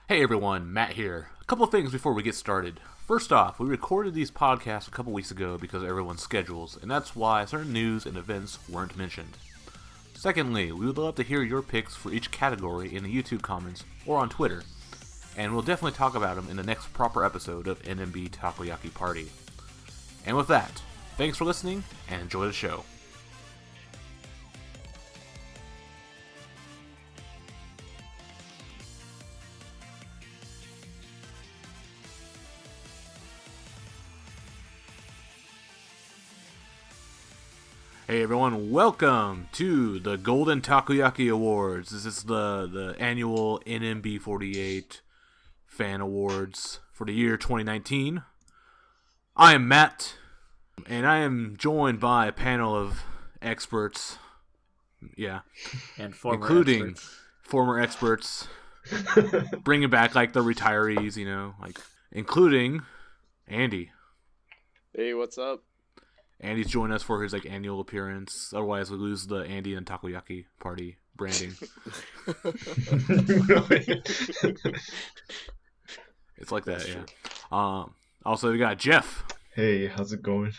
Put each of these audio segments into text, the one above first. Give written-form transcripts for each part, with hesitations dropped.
Hey everyone, Matt here. A couple of things before we get started. First off, we recorded these podcasts a couple weeks ago because of everyone's schedules, and that's why certain news and events weren't mentioned. Secondly, we would love to hear your picks for each category in the YouTube comments or on Twitter, and we'll definitely talk about them in the next proper episode of NMB Takoyaki Party. And with that, thanks for listening and enjoy the show. Hey everyone, welcome to the Golden Takoyaki Awards. This is the annual NMB 48 Fan Awards for the year 2019. I am Matt, and I am joined by a panel of experts. Yeah. And including former experts. Bringing back like the retirees, including Andi. Hey, what's up? Andy's joined us for his annual appearance. Otherwise, we lose the Andi and Takoyaki Party branding. It's like that, yeah. Also, we got Geoff. Hey, how's it going?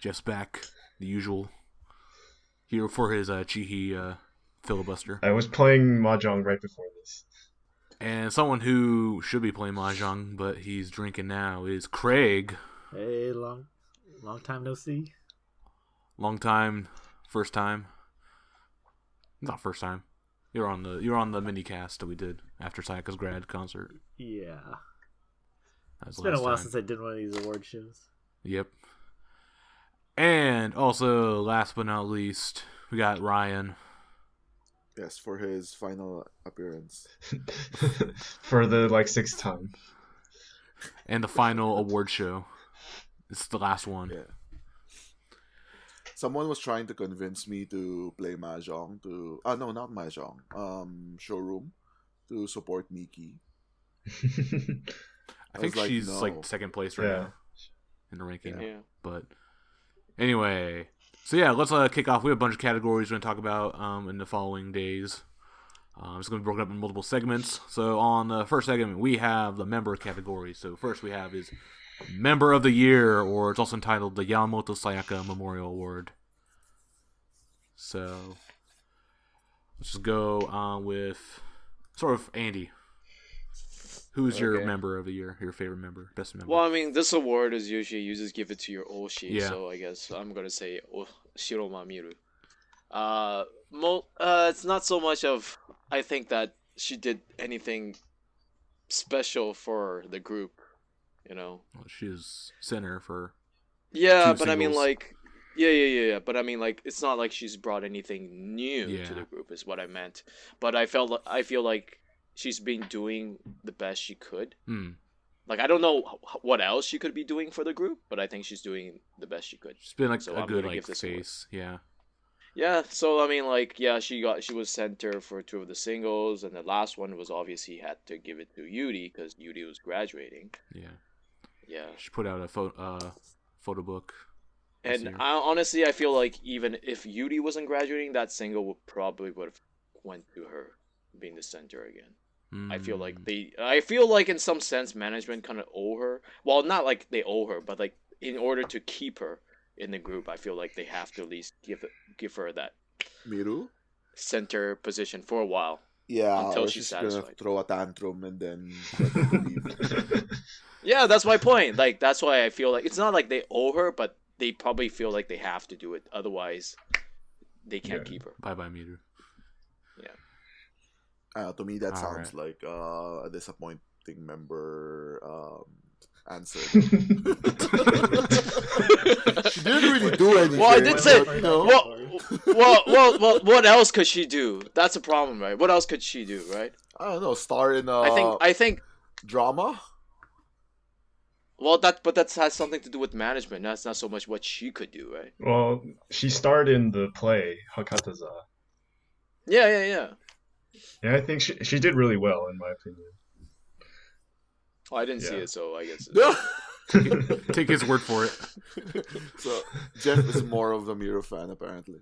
Jeff's back, the usual. Here for his Chihi filibuster. I was playing Mahjong right before this. And someone who should be playing Mahjong, but he's drinking now, is Craig. Hey, long time no see. Long time, first time. Not first time. You're on the mini cast that we did after Sayaka's grad concert. Yeah. It's been a while since I did one of these award shows. Yep. And also, last but not least, we got Ryan. Yes, for his final appearance. For the sixth time. And the final award show. It's the last one. Yeah. Someone was trying to convince me to play Mahjong no, not Mahjong. Showroom to support Miki. I think she's no. second place right now in the ranking. Yeah. But anyway, so let's kick off. We have a bunch of categories we're going to talk about in the following days. It's going to be broken up in multiple segments. So on the first segment, we have the member category. So first we have is Member of the Year, or it's also entitled the Yamamoto Sayaka Memorial Award. So let's just go with sort of Andi. Who's your member of the year? Your favorite member, best member? Well, I mean, this award is usually you just give it to your Oshi, Yeah. so I guess I'm gonna say Shiroma Miru. It's not so much of I think that she did anything special for the group, Well, she's center for. Yeah, two but I mean, singles. yeah. But I mean, it's not like she's brought anything new to the group, is what I meant. But I feel like she's been doing the best she could. I don't know what else she could be doing for the group, but I think she's doing the best she could. She's been I'm good gonna give this face, yeah. Yeah, so I mean, she was center for two of the singles, and the last one was obviously had to give it to Yuri because Yuri was graduating. Yeah. Yeah. She put out a photo book. And honestly, I feel like even if Yuri wasn't graduating, that single would have went to her being the center again. I feel like in some sense management kind of owe her. Well, not like they owe her, but in order to keep her in the group, I feel like they have to at least give her that Miru? center position for a while. Yeah, until or she's gonna satisfied. throw a tantrum and then leave. Yeah, that's my point. That's why I feel like it's not like they owe her, but they probably feel like they have to do it. Otherwise, they can't keep her. Bye, Miru. To me, that All sounds right. like a disappointing member answer. She didn't really do anything. Well, I did say. No. What else could she do? That's a problem, right? What else could she do, right? I don't know. Star in I think. drama. Well, that has something to do with management. That's not so much what she could do, right? Well, she starred in the play Hakataza. Yeah. Yeah, I think she did really well, in my opinion. Oh, I didn't see Yeah. it, so I guess. Take his word for it. So Geoff is more of a Miro fan, apparently.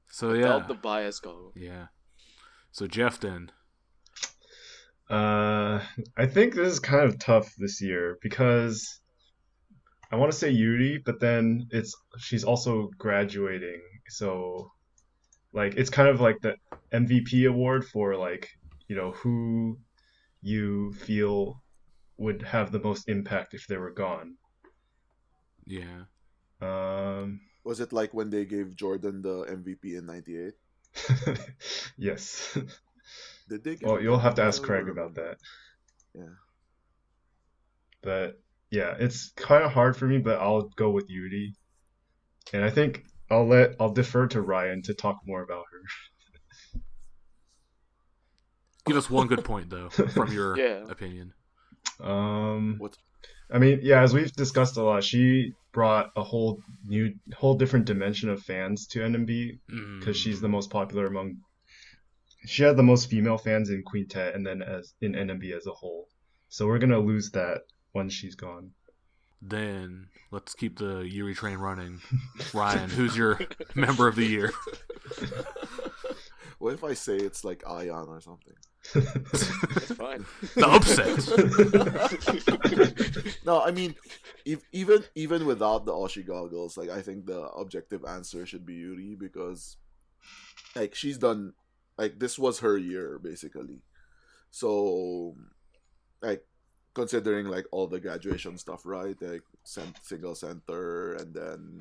So yeah, Without the bias go. yeah. So Geoff, then. I think this is kind of tough this year because I want to say Yuri, but then she's also graduating, so like it's kind of like the MVP award for like who you feel would have the most impact if they were gone. Yeah. Was it like when they gave Jordan the MVP in '98? Yes. Did they give Well, him you'll have to MVP? ask Craig about that. Yeah. But yeah, it's kind of hard for me, but I'll go with Yuri. And I think I'll defer to Ryan to talk more about her. Give us one good point though from your Yeah. opinion. What? I mean, yeah, as we've discussed a lot, she brought a whole different dimension of fans to NMB because she's the most popular among. She had the most female fans in Quintet and then as in NMB as a whole. So we're gonna lose that once she's gone. Then let's keep the Yuri train running. Ryan, who's your member of the year? What if I say it's like Ion or something? It's fine. The upset. No, I mean, even without the Oshi goggles, like I think the objective answer should be Yuri because, like, she's done, like this was her year basically. So, like, considering like all the graduation stuff, right? Like single center and then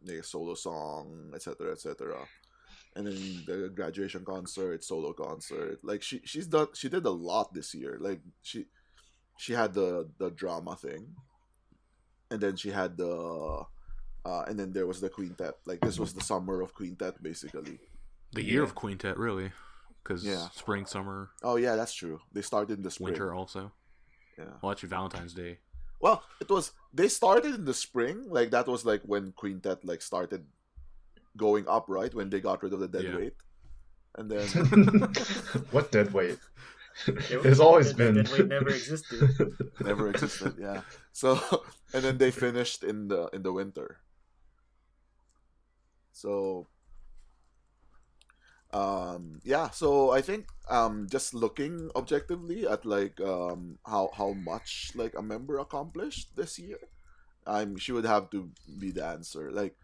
a solo song, etc., etc. And then the graduation concert, solo concert. Like she did a lot this year. Like she had the drama thing, and then she had the and then there was the quintet. Like this was the summer of quintet basically. The year of quintet, really, because Yeah. spring, summer. Oh yeah, that's true. They started in the spring. Winter also. Yeah. Well, actually, Valentine's Day. Well, they started in the spring. Like that was like when quintet like started going up, right? When they got rid of the dead weight, and then What dead weight? It's always been. Dead weight never existed. never existed. Yeah. So and then they finished in the winter. So yeah. So I think just looking objectively at like how much like a member accomplished this year, she would have to be the answer. Like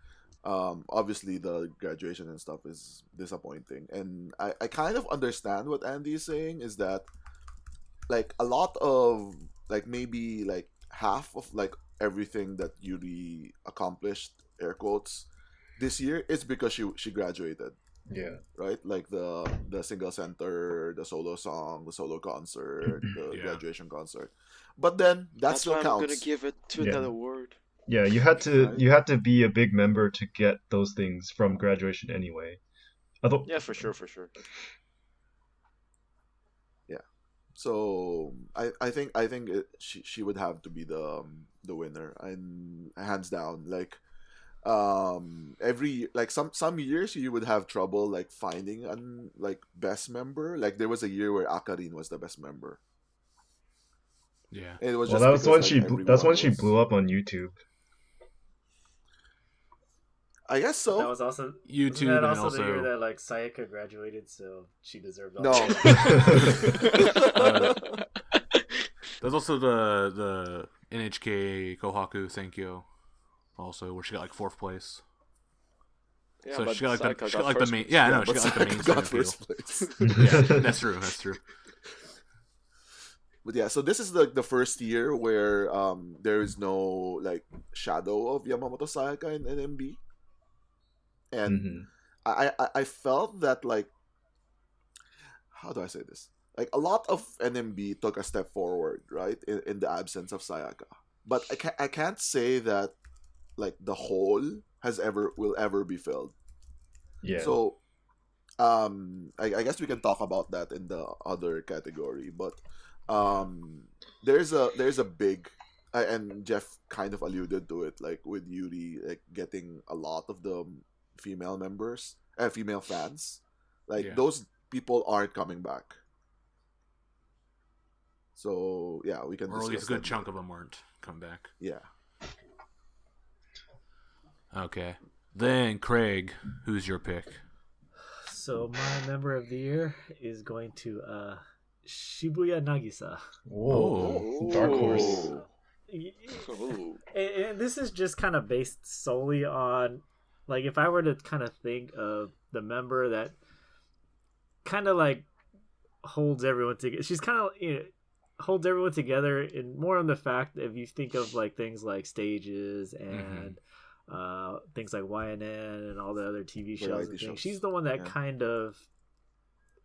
obviously the graduation and stuff is disappointing, and I kind of understand what Andy is saying is that like a lot of like maybe like half of like everything that Yuri accomplished, air quotes, this year is because she graduated. Yeah. Right, like the single center, the solo song, the solo concert, the graduation concert. But then that That's still why counts. I'm gonna give it to Yeah. another word. Yeah, you had Right. to be a big member to get those things from graduation anyway. Yeah, for sure. So I think she would have to be the winner, and hands down. Like every like some years you would have trouble like finding an like best member. Like there was a year where Akarin was the best member. Yeah. And it was Well, just because, like, that's when everyone she was- blew up on YouTube. I guess so. That was also YouTube wasn't that and also the year also that like Sayaka graduated, so she deserved all No. the there's also the NHK Kohaku Senkyo, also where she got like 4th place. Yeah, So but she got like Sayaka she got like the first main. place. Yeah, I know but she got like the main got appeal. first place. Yeah, that's true. That's true. But yeah, so this is the first year where there is no like shadow of Yamamoto Sayaka in NMB, and Mhm. I felt that like, how do I say this? Like a lot of NMB took a step forward, right, in the absence of Sayaka. But I can't say that like the hole will ever be filled. Yeah. So I guess we can talk about that in the other category, but there's a big and Geoff kind of alluded to it, like with Yuri like getting a lot of the female members, female fans, like Yeah. those people aren't coming back. So yeah, we can Or at least a discuss good that chunk later. of them weren't come back. Yeah. Okay. Then Craig, who's your pick? So my member of the year is going to Shibuya Nagisa. Whoa, dark horse. And this is just kind of based solely on, like, if I were to kind of think of the member that kind of like holds everyone together. She's kind of, you know, holds everyone together in more on the fact that if you think of like things like stages and things like YNN and all the other TV shows and things, she's the one that kind of,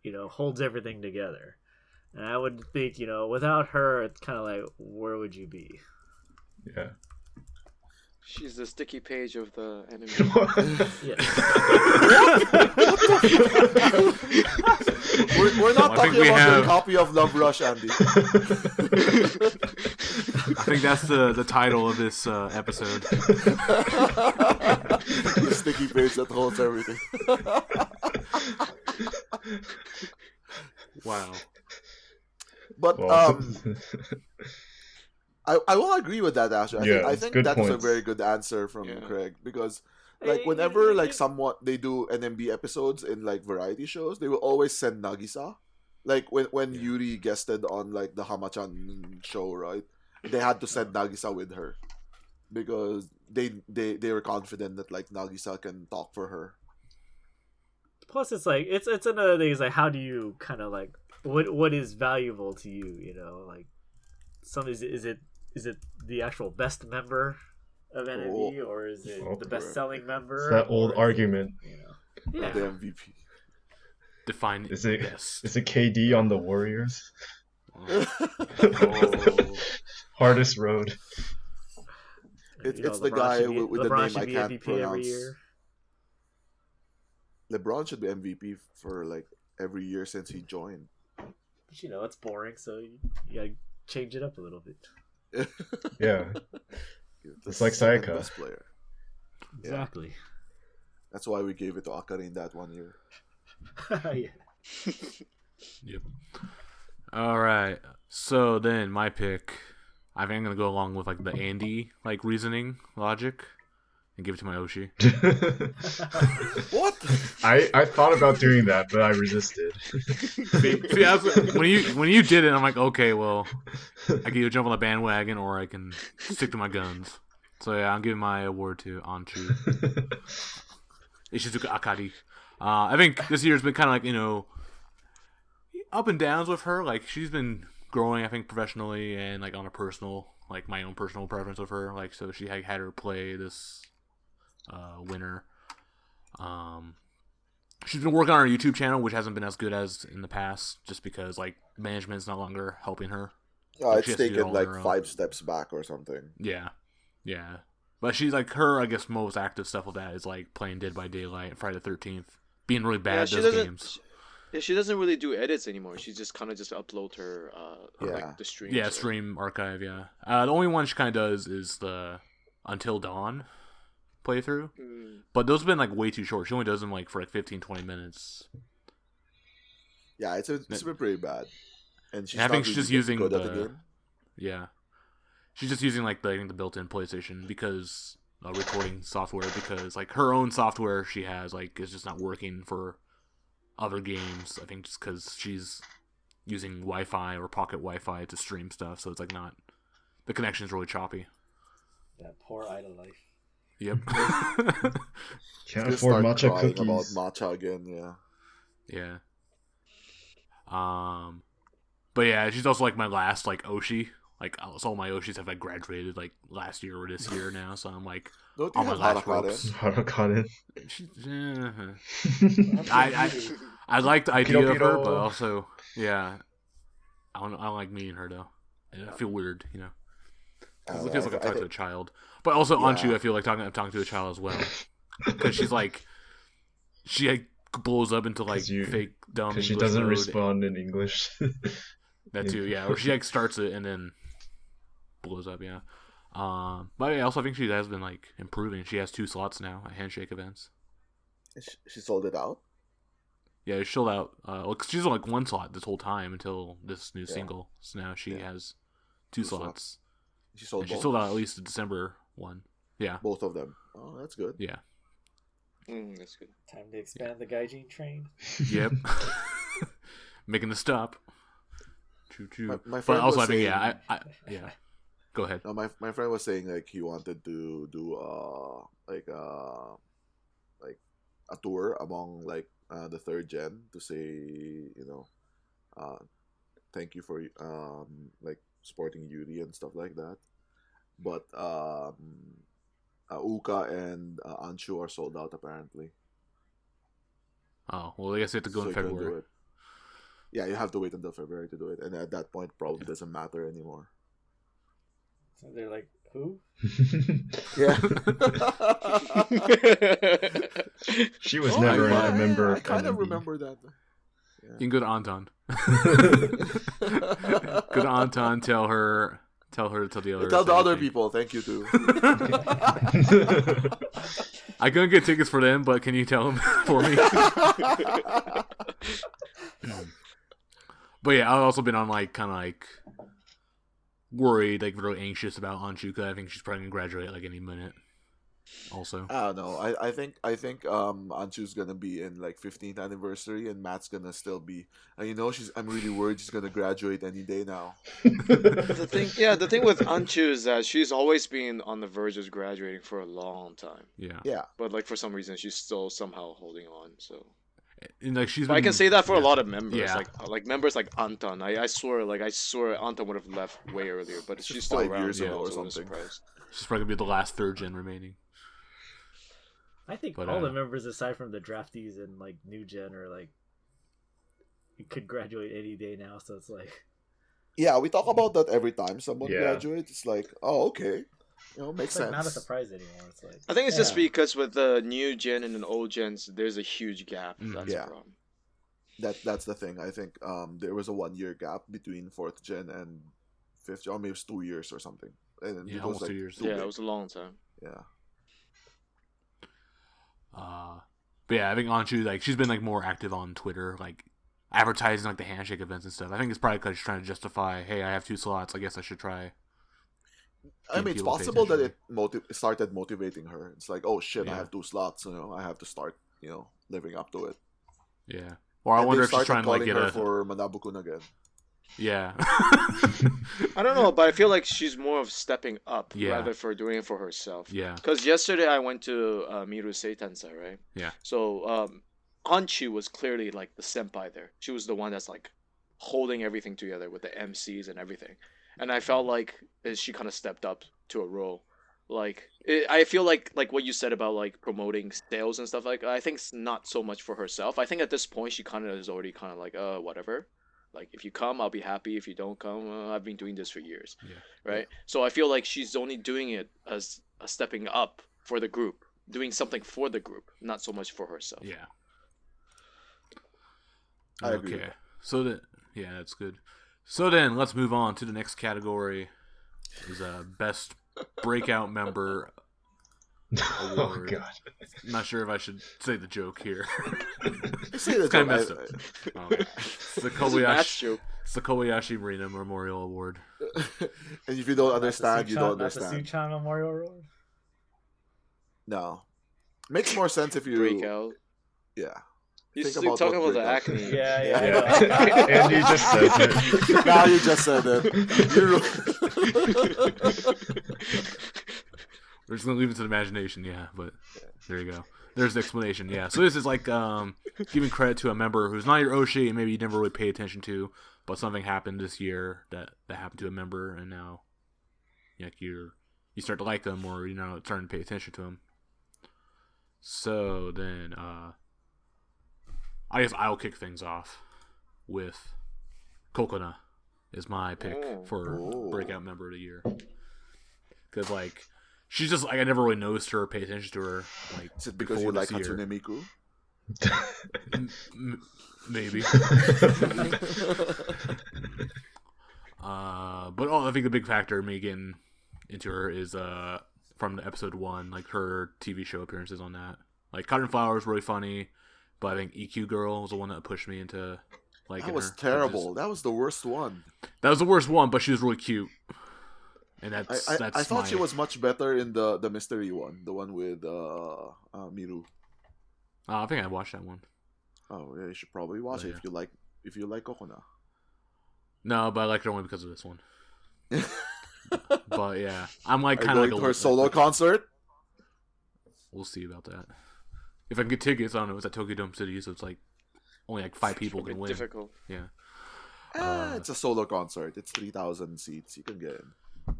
you know, holds everything together. And I would think, you know, without her, it's kind of like, where would you be? Yeah. She's the sticky page of the NMB. We're not talking about the copy of Love Rush, Andy. I think that's the title of this episode. The sticky page that holds everything. Wow. But I will agree with that, Asher. I think that is a very good answer from Craig, because like whenever like somewhat they do NMB episodes in like variety shows, they will always send Nagisa. Like when Yuri guested on like the Hamachan show, right? They had to send Nagisa with her because they were confident that like Nagisa can talk for her. Plus, it's like it's another thing. Is like, how do you kind of like what is valuable to you? You know, like is it the actual best member of NMB, or is it the best selling member? It's that old argument. You know, the MVP. Define is it best. Is it KD on the Warriors? Hardest road. It's the guy with the name I can't MVP pronounce. every year. LeBron should be MVP for like every year since he joined. But you know, it's boring, so you gotta change it up a little bit. Yeah. It's like Sayaka. Best player. Exactly. That's why we gave it to Akari in that 1 year. Yeah. Yep. All right. So then my pick, I think I'm gonna go along with like the Andi like reasoning logic and give it to my Oshi. What? I thought about doing that, but I resisted. See, when you did it, I'm like, okay, well, I can either jump on the bandwagon or I can stick to my guns. So yeah, I'm giving my award to Anchu. Ishizuka Akari. I think this year's been kind of like, you know, up and downs with her. Like, she's been growing, I think, professionally and like on a personal, like my own personal preference of her. Like, so she had her play this winter. She's been working on her YouTube channel, which hasn't been as good as in the past, just because like management's no longer helping her. It's taken like 5 steps back or something. Yeah. But she's like, her, I guess, most active stuff with that is like playing Dead by Daylight, Friday the 13th, being really bad at those games. She doesn't really do edits anymore. She just kind of upload her like the stream. Yeah, stream archive. Yeah. The only one she kind of does is the Until Dawn playthrough, but those have been like way too short. She only does them like for like 15-20 minutes. Yeah, it's been pretty bad. And I think she's just using good at the game. Yeah, she's just using like the built-in PlayStation because recording software, because like her own software she has like is just not working for other games. I think just because she's using Wi-Fi or pocket Wi-Fi to stream stuff, so it's like not, the connection's really choppy. That poor idol life. Yep. Can't afford matcha cookies. About matcha again, yeah. But yeah, she's also like my last like Oshi. Like all my Oshis have like graduated like last year or this year now, so I'm like on my last ropes. Harakaren. I like the idea of her, but also I don't like meeting her though. I feel weird, you know. It feels like I'm talking to a child. But also Anchu, I feel like I'm talking to a child as well, because she's like, she like blows up into like fake dumb English she doesn't mode. respond in English. That too, yeah. Or she like starts it and then blows up, yeah. But I also think she has been like improving. She has 2 slots now at handshake events. She sold it out. Yeah, she sold out. She's on like 1 slot this whole time until this new single. So now she has 2 slots. She sold. She sold out at least the December one. Yeah, both of them. Oh, that's good. Yeah. That's good. Time to expand the Gaijin train. Yep. Making the stop. True. My But friend also, was I mean, saying, yeah. Go ahead. no, my friend was saying like he wanted to do like a tour among like the third gen to say, uh thank you for like supporting Yuri and stuff like that. But Uka and Anshu are sold out apparently. Oh, well, I guess you have to go So in you couldn't do February. it. Yeah, you have to wait until February to do it, and at that point, probably doesn't matter anymore. So they're like, who? Yeah. She was never a member I of kind of NMB. remember that. You can go to Anton. Go to Anton, tell her to tell the others. Tell the other everything. people, thank you too. I couldn't get tickets for them, but can you tell them for me? But yeah, I've also been on like kind of like worried, like really anxious about Anshu because I think she's probably gonna graduate like any minute. Also, I don't know. I think Anshu's gonna be in like 15th anniversary, and Matt's gonna still be. And I'm really worried she's gonna graduate any day now. The thing with Anchu is that she's always been on the verge of graduating for a long time. yeah. Yeah. But like for some reason, she's still somehow holding on. So And like she's but I can say that for a lot of members. Yeah. Like members like Anton. I swear Anton would have left way earlier, but It's she's just still 5 around. years So ago I or wasn't something. surprised. She's probably gonna be the last third gen remaining. I think But, all the members aside from the draftees and like new gen are like could graduate any day now. So it's like Yeah, we talk about that every time someone Yeah. graduates. It's like, oh, okay, makes it's like sense. not a surprise anymore. It's like I think it's just yeah. because with the new gen and the old gens, there's a huge gap. That's Yeah. the problem. That's the thing. I think there was a 1 year gap between 4th gen and 5th gen, or maybe it's 2 years or something. And Yeah, it was almost like 2 years. too Yeah, big. it was a long time. Yeah. But yeah, I think Anshu like she's been like more active on Twitter, like advertising like the handshake events and stuff. I think it's probably because she's trying to justify, hey, I have 2 slots. I guess I should try. I mean, it's people to pay possible that attention. it started motivating her. It's like, oh shit, I Yeah. have 2 slots. I have to start, living up to it. Yeah. Or I And wonder they if she's started trying to like calling get her a for Manabukun again. yeah. I don't know, but I feel like she's more of stepping up Yeah. rather for doing it for herself. Yeah. Because yesterday I went to Miru Seitensai, right? Yeah. So Hanchi was clearly like the senpai there. She was the one that's like holding everything together with the MCs and everything. And I felt like she kind of stepped up to a role. I feel like what you said about like promoting sales and stuff, like I think it's not so much for herself. I think at this point she kind of is already kind of like whatever. Like if you come, I'll be happy. If you don't come, I've been doing this for years, Yeah. right? So I feel like she's only doing it as a stepping up for the group, doing something for the group, not so much for herself. Yeah. I agree with Okay. that. So then, yeah, that's good. So then, let's move on to the next category. Is best breakout member Oh award. god. I'm not sure if I should say the joke here. I say that It's kind of messed joke, up. Oh, okay. It's the It's a match Kobayashi, joke. it's the Kobayashi Marina Memorial Award. and if you don't understand, you don't Not the understand. Suchan Memorial Award. No. Makes more sense if you. Breakout. Yeah. He's Think about talking what about the breakout- acne. Yeah. Yeah. Andy just said it. Now you just said it. We're just gonna leave it to the imagination, yeah. But there you go. There's the explanation, yeah. So this is like giving credit to a member who's not your Oshi and maybe you never really paid attention to, but something happened this year that happened to a member, and now like you start to like them, or starting to pay attention to them. So then, I guess I'll kick things off with Kokona is my pick for Oh. breakout member of the year, because like. She's just like I never really noticed her or paid attention to her. Like Is it because you before like this year. Hatsune Miku? Maybe. But I think the big factor me getting into her is from the episode 1, like her TV show appearances on that. Like Cotton Flower was really funny, but I think EQ Girl was the one that pushed me into liking her. That was terrible. That was the worst one. That was the worst one, but she was really cute. And that's I thought she was much better in the mystery one, the one with Miru. I think I watched that one. Oh yeah, you should probably watch it if you like Kokona. No, but I like it only because of this one. But yeah, I'm like Are you kind of going like to her solo concert? We'll see about that. If I can get tickets, I don't know. It's at Tokyo Dome City, so it's like only like 5 people can win. Difficult. Yeah. It's a solo concert. It's 3,000 seats. You can get in.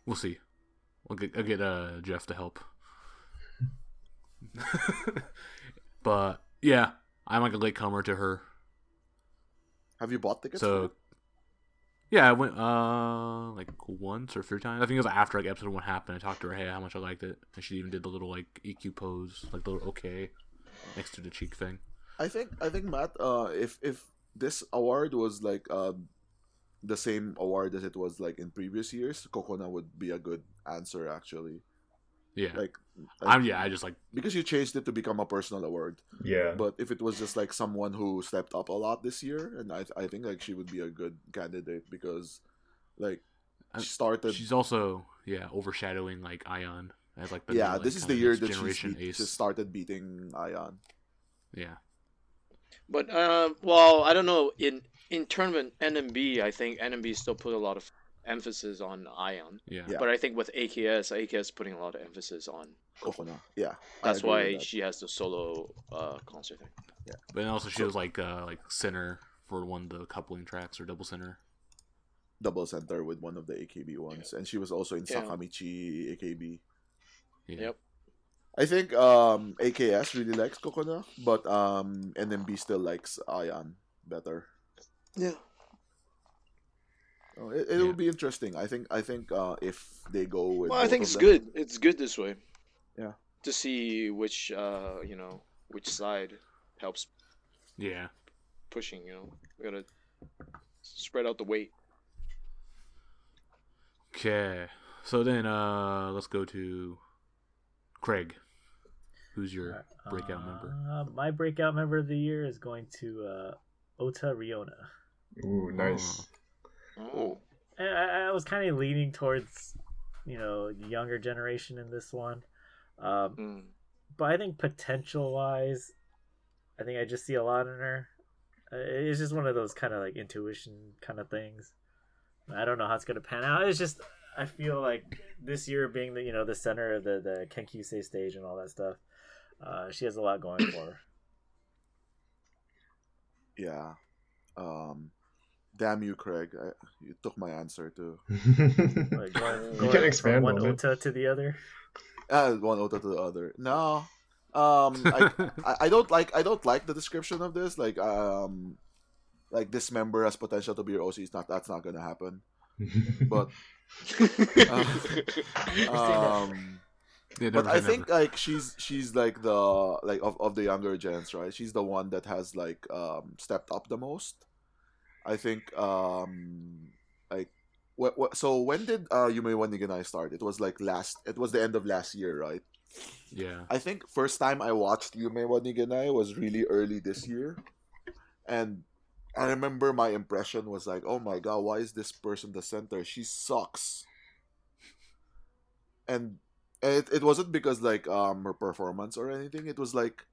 We'll see. I'll get Geoff to help. But yeah, I'm like a latecomer to her. Have you bought tickets? So yeah, I went like once or 3 times. I think it was after like episode 1 happened. I talked to her, hey, how much I liked it, and she even did the little like EQ pose, like the little okay next to the cheek thing. I think Matt, if this award was like the same award as it was like in previous years, Kokona would be a good answer actually. Yeah. Like I just like because you changed it to become a personal award. Yeah. But if it was just like someone who stepped up a lot this year, and I think like she would be a good candidate because like she started. She's also overshadowing like Ion as like the new, like, this is kinda the year next that generation she ace. just started beating Ion. Yeah. But well, I don't know. In tournament NMB, I think NMB still put a lot of emphasis on Ion. Yeah. But I think with AKS putting a lot of emphasis on Kokona. Yeah. That's why she has the solo concert thing. Yeah. But then also she was like center for one of the coupling tracks or double center. Double center with one of the AKB ones, and she was also in Sakamichi AKB. Yeah. Yep. I think AKS really likes Kokona, but NMB still likes Ion better. Yeah. Oh, it will be interesting. I think if they go with. Well, I think it's both of them- good. It's good this way. Yeah. To see which which side helps Yeah. pushing. We gotta spread out the weight. Okay. So then let's go to Craig. Who's your breakout member? My breakout member of the year is going to Ota Riona. Ooh, nice. Oh. I was kind of leaning towards, younger generation in this one. But I think potential-wise, I think I just see a lot in her. It's just one of those kind of like intuition kind of things. I don't know how it's going to pan out. It's just, I feel like this year being the, the center of the Kenkyusei stage and all that stuff, she has a lot going for her. Yeah. Damn you, Craig. You took my answer too. Like You can expand from one on it. Ota to the other. One Ota to the other. No. I don't like the description of this. Like this member has potential to be your OC. That's not gonna happen. But but I think like she's like the like of the younger gens, right? She's the one that has like stepped up the most. I think like so when did Yume wa Niganai start? It was the end of last year, right? Yeah. I think first time I watched Yume wa Niganai was really early this year. And I remember my impression was like, oh my god, why is this person the center? She sucks. And it wasn't because like her performance or anything. It was like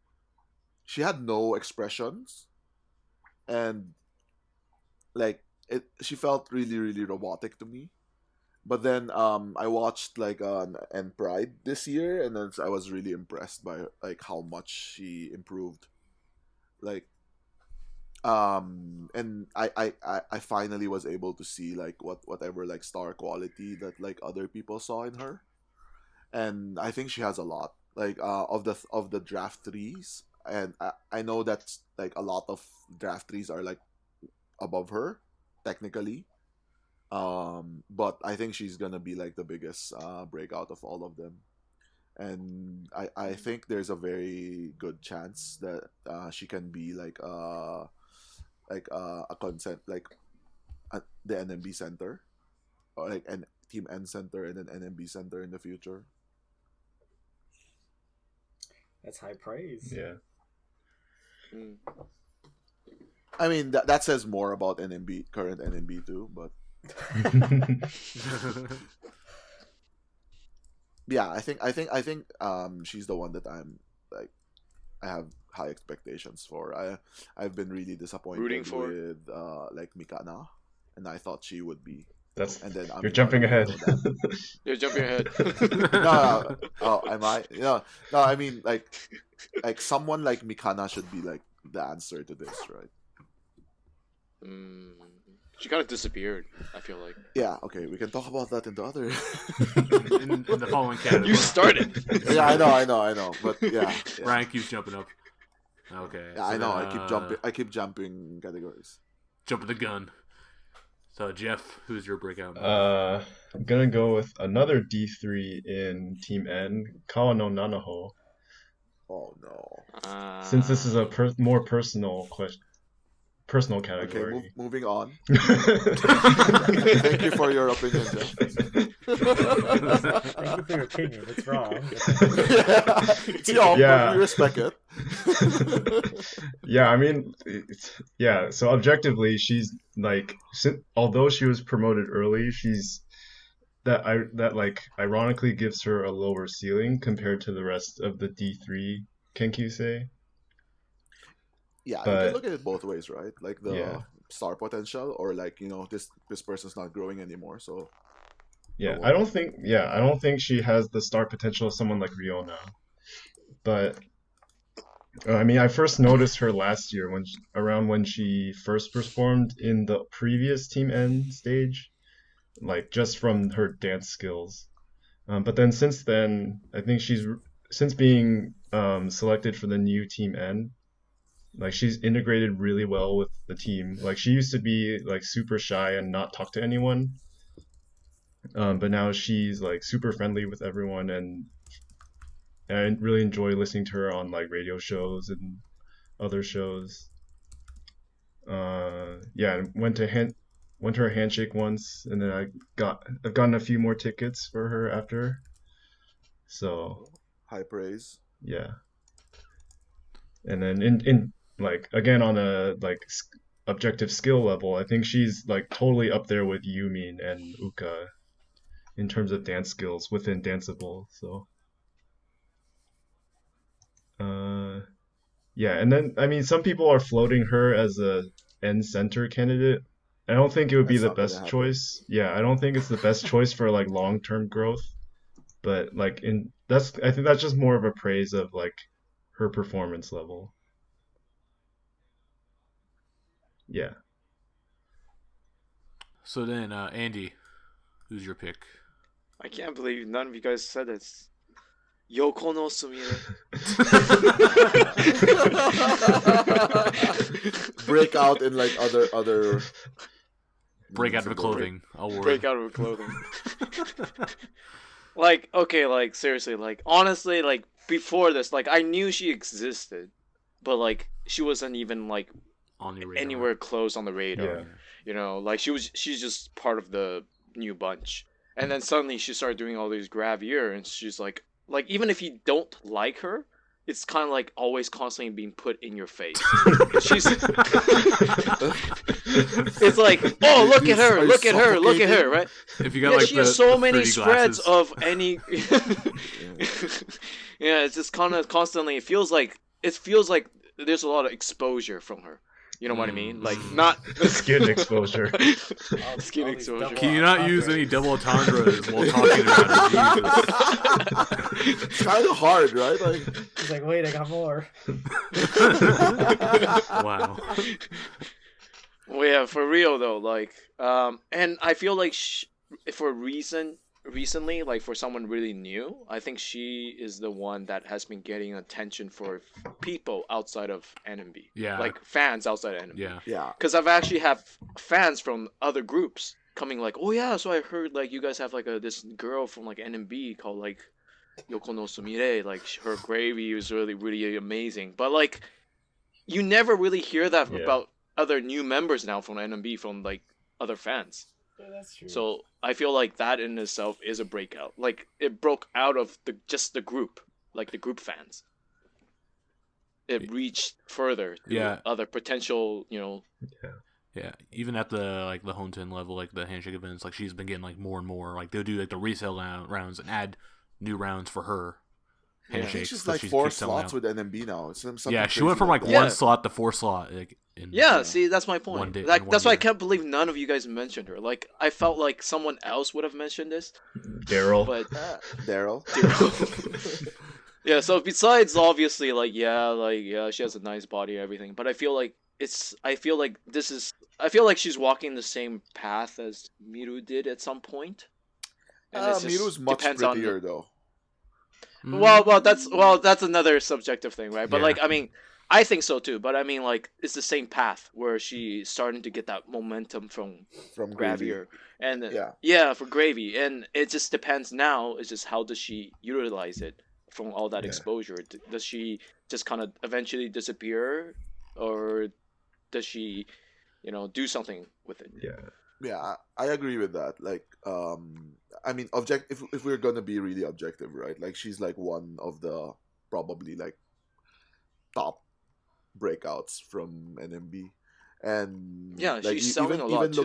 she had no expressions. And like she felt really, really robotic to me. But then I watched like and Pride this year, and then I was really impressed by like how much she improved. Like and I finally was able to see like whatever like star quality that like other people saw in her. And I think she has a lot. Like of the draft threes. And I know that like a lot of draft threes are like above her, technically. But I think she's gonna be like the biggest breakout of all of them, and I think there's a very good chance that she can be like a consent like the NMB center, or like an Team N center and an NMB center in the future. That's high praise. Yeah. I mean that says more about NMB current NMB too, but. Yeah, I think she's the one that I'm like I have high expectations for. I've been really disappointed with like Mikana, and I thought she would be. And then you're jumping ahead. You're jumping ahead. No, oh, am I? No, I mean like someone like Mikana should be like the answer to this, right? She kind of disappeared, I feel like. Yeah, okay, we can talk about that in the other in the following category. You started. Yeah, I know, but yeah. Ryan keeps jumping up. Okay. Yeah, so I know. then, I keep jumping categories. Jumping the gun. So Geoff, who's your breakout? I'm gonna go with another D3 in Team N, Kawano Nanaho. Oh no. Since this is a more personal category. Okay, moving on. Thank you for your opinion, Geoff. Thank you for your opinion. It's wrong. Yeah, we respect it. Yeah, I mean, so objectively, she's like, although she was promoted early, she's that like ironically gives her a lower ceiling compared to the rest of the D3 Kenkyusei. Yeah, you can look at it both ways, right? Like the star potential, or like, you know, this person's not growing anymore, so. Yeah, I don't think she has the star potential of someone like Riona. But I mean, I first noticed her last year around when she first performed in the previous Team N stage, like just from her dance skills. But then since then, I think since being selected for the new Team N, like she's integrated really well with the team. Like she used to be like super shy and not talk to anyone. But now she's like super friendly with everyone, and I really enjoy listening to her on like radio shows and other shows. Went to her handshake once, and then I've gotten a few more tickets for her after. So high praise. Yeah. And then in like again on a like objective skill level, I think she's like totally up there with Yumin and Uka in terms of dance skills within Danceable. So and then I mean some people are floating her as a N center candidate. I don't think it would be the best choice. Yeah, I don't think it's the best choice for like long-term growth. But like I think that's just more of a praise of like her performance level. Yeah. So then, Andi, who's your pick? I can't believe none of you guys said this. Yoko no Sumire. Breakout in like other. Breakout of clothing award. Breakout of clothing. Like, okay, like seriously, like honestly, like before this, like I knew she existed, but like she wasn't even like on the radar. Anywhere close on the radar. Yeah. You know, like she's just part of the new bunch. And then suddenly she started doing all these grab year, and she's like even if you don't like her, it's kind of like always constantly being put in your face. She's it's like, oh, look at her, look at her, right? If you got like she has so many spreads of any it's just kind of constantly it feels like there's a lot of exposure from her. You know what I mean? Like, not skin exposure. Skin exposure. Can you not use any double entendres while talking about it? It's kind of hard, right? Like, he's like, wait, I got more. Wow. Well, yeah, for real though, like, and I feel like for recently, like for someone really new, I think she is the one that has been getting attention for people outside of NMB. Yeah. Like fans outside of NMB. Yeah. yeah. Because I've actually have fans from other groups coming like, oh yeah, so I heard like you guys have like this girl from like NMB called like Yoko no Sumire, like her gravy is really, really amazing. But like, you never really hear that about other new members now from NMB from like other fans. Yeah, that's true. So I feel like that in itself is a breakout. Like it broke out of just the group, like the group fans. It reached further to other potential, you know. Yeah, even at the the Honten level, like the handshake events, like she's been getting like more and more. Like they'll do like the resale rounds and add new rounds for her. I think handshakes. she's that like she 4 keeps selling slots out. with NMB now. It's something Yeah, she crazy went from like that. one Yeah. slot to 4 slot. Like, in, Yeah, Yeah. see, that's my point. One day- Like, in one that's why I year. can't believe none of you guys mentioned her. Like, I felt like someone else would have mentioned this, Daryl. but Daryl. yeah. So besides, obviously, like, she has a nice body and everything. But I feel like I feel like she's walking the same path as Miru did at some point. And it's just Miru's much depends on prettier though. Well, that's another subjective thing, right? But Yeah. like, I mean, I think so too. But I mean, like, it's the same path where she's starting to get that momentum from From Gravy. Gravier, and Yeah. for Gravy, and it just depends now. It's just how does she utilize it from all that Yeah. exposure? Does she just kind of eventually disappear, or does she, do something with it? Yeah. Yeah, I agree with that. Like, I mean, if we're gonna be really objective, right? Like, she's like one of the probably like top breakouts from NMB, and Yeah, like she's selling a lot even too.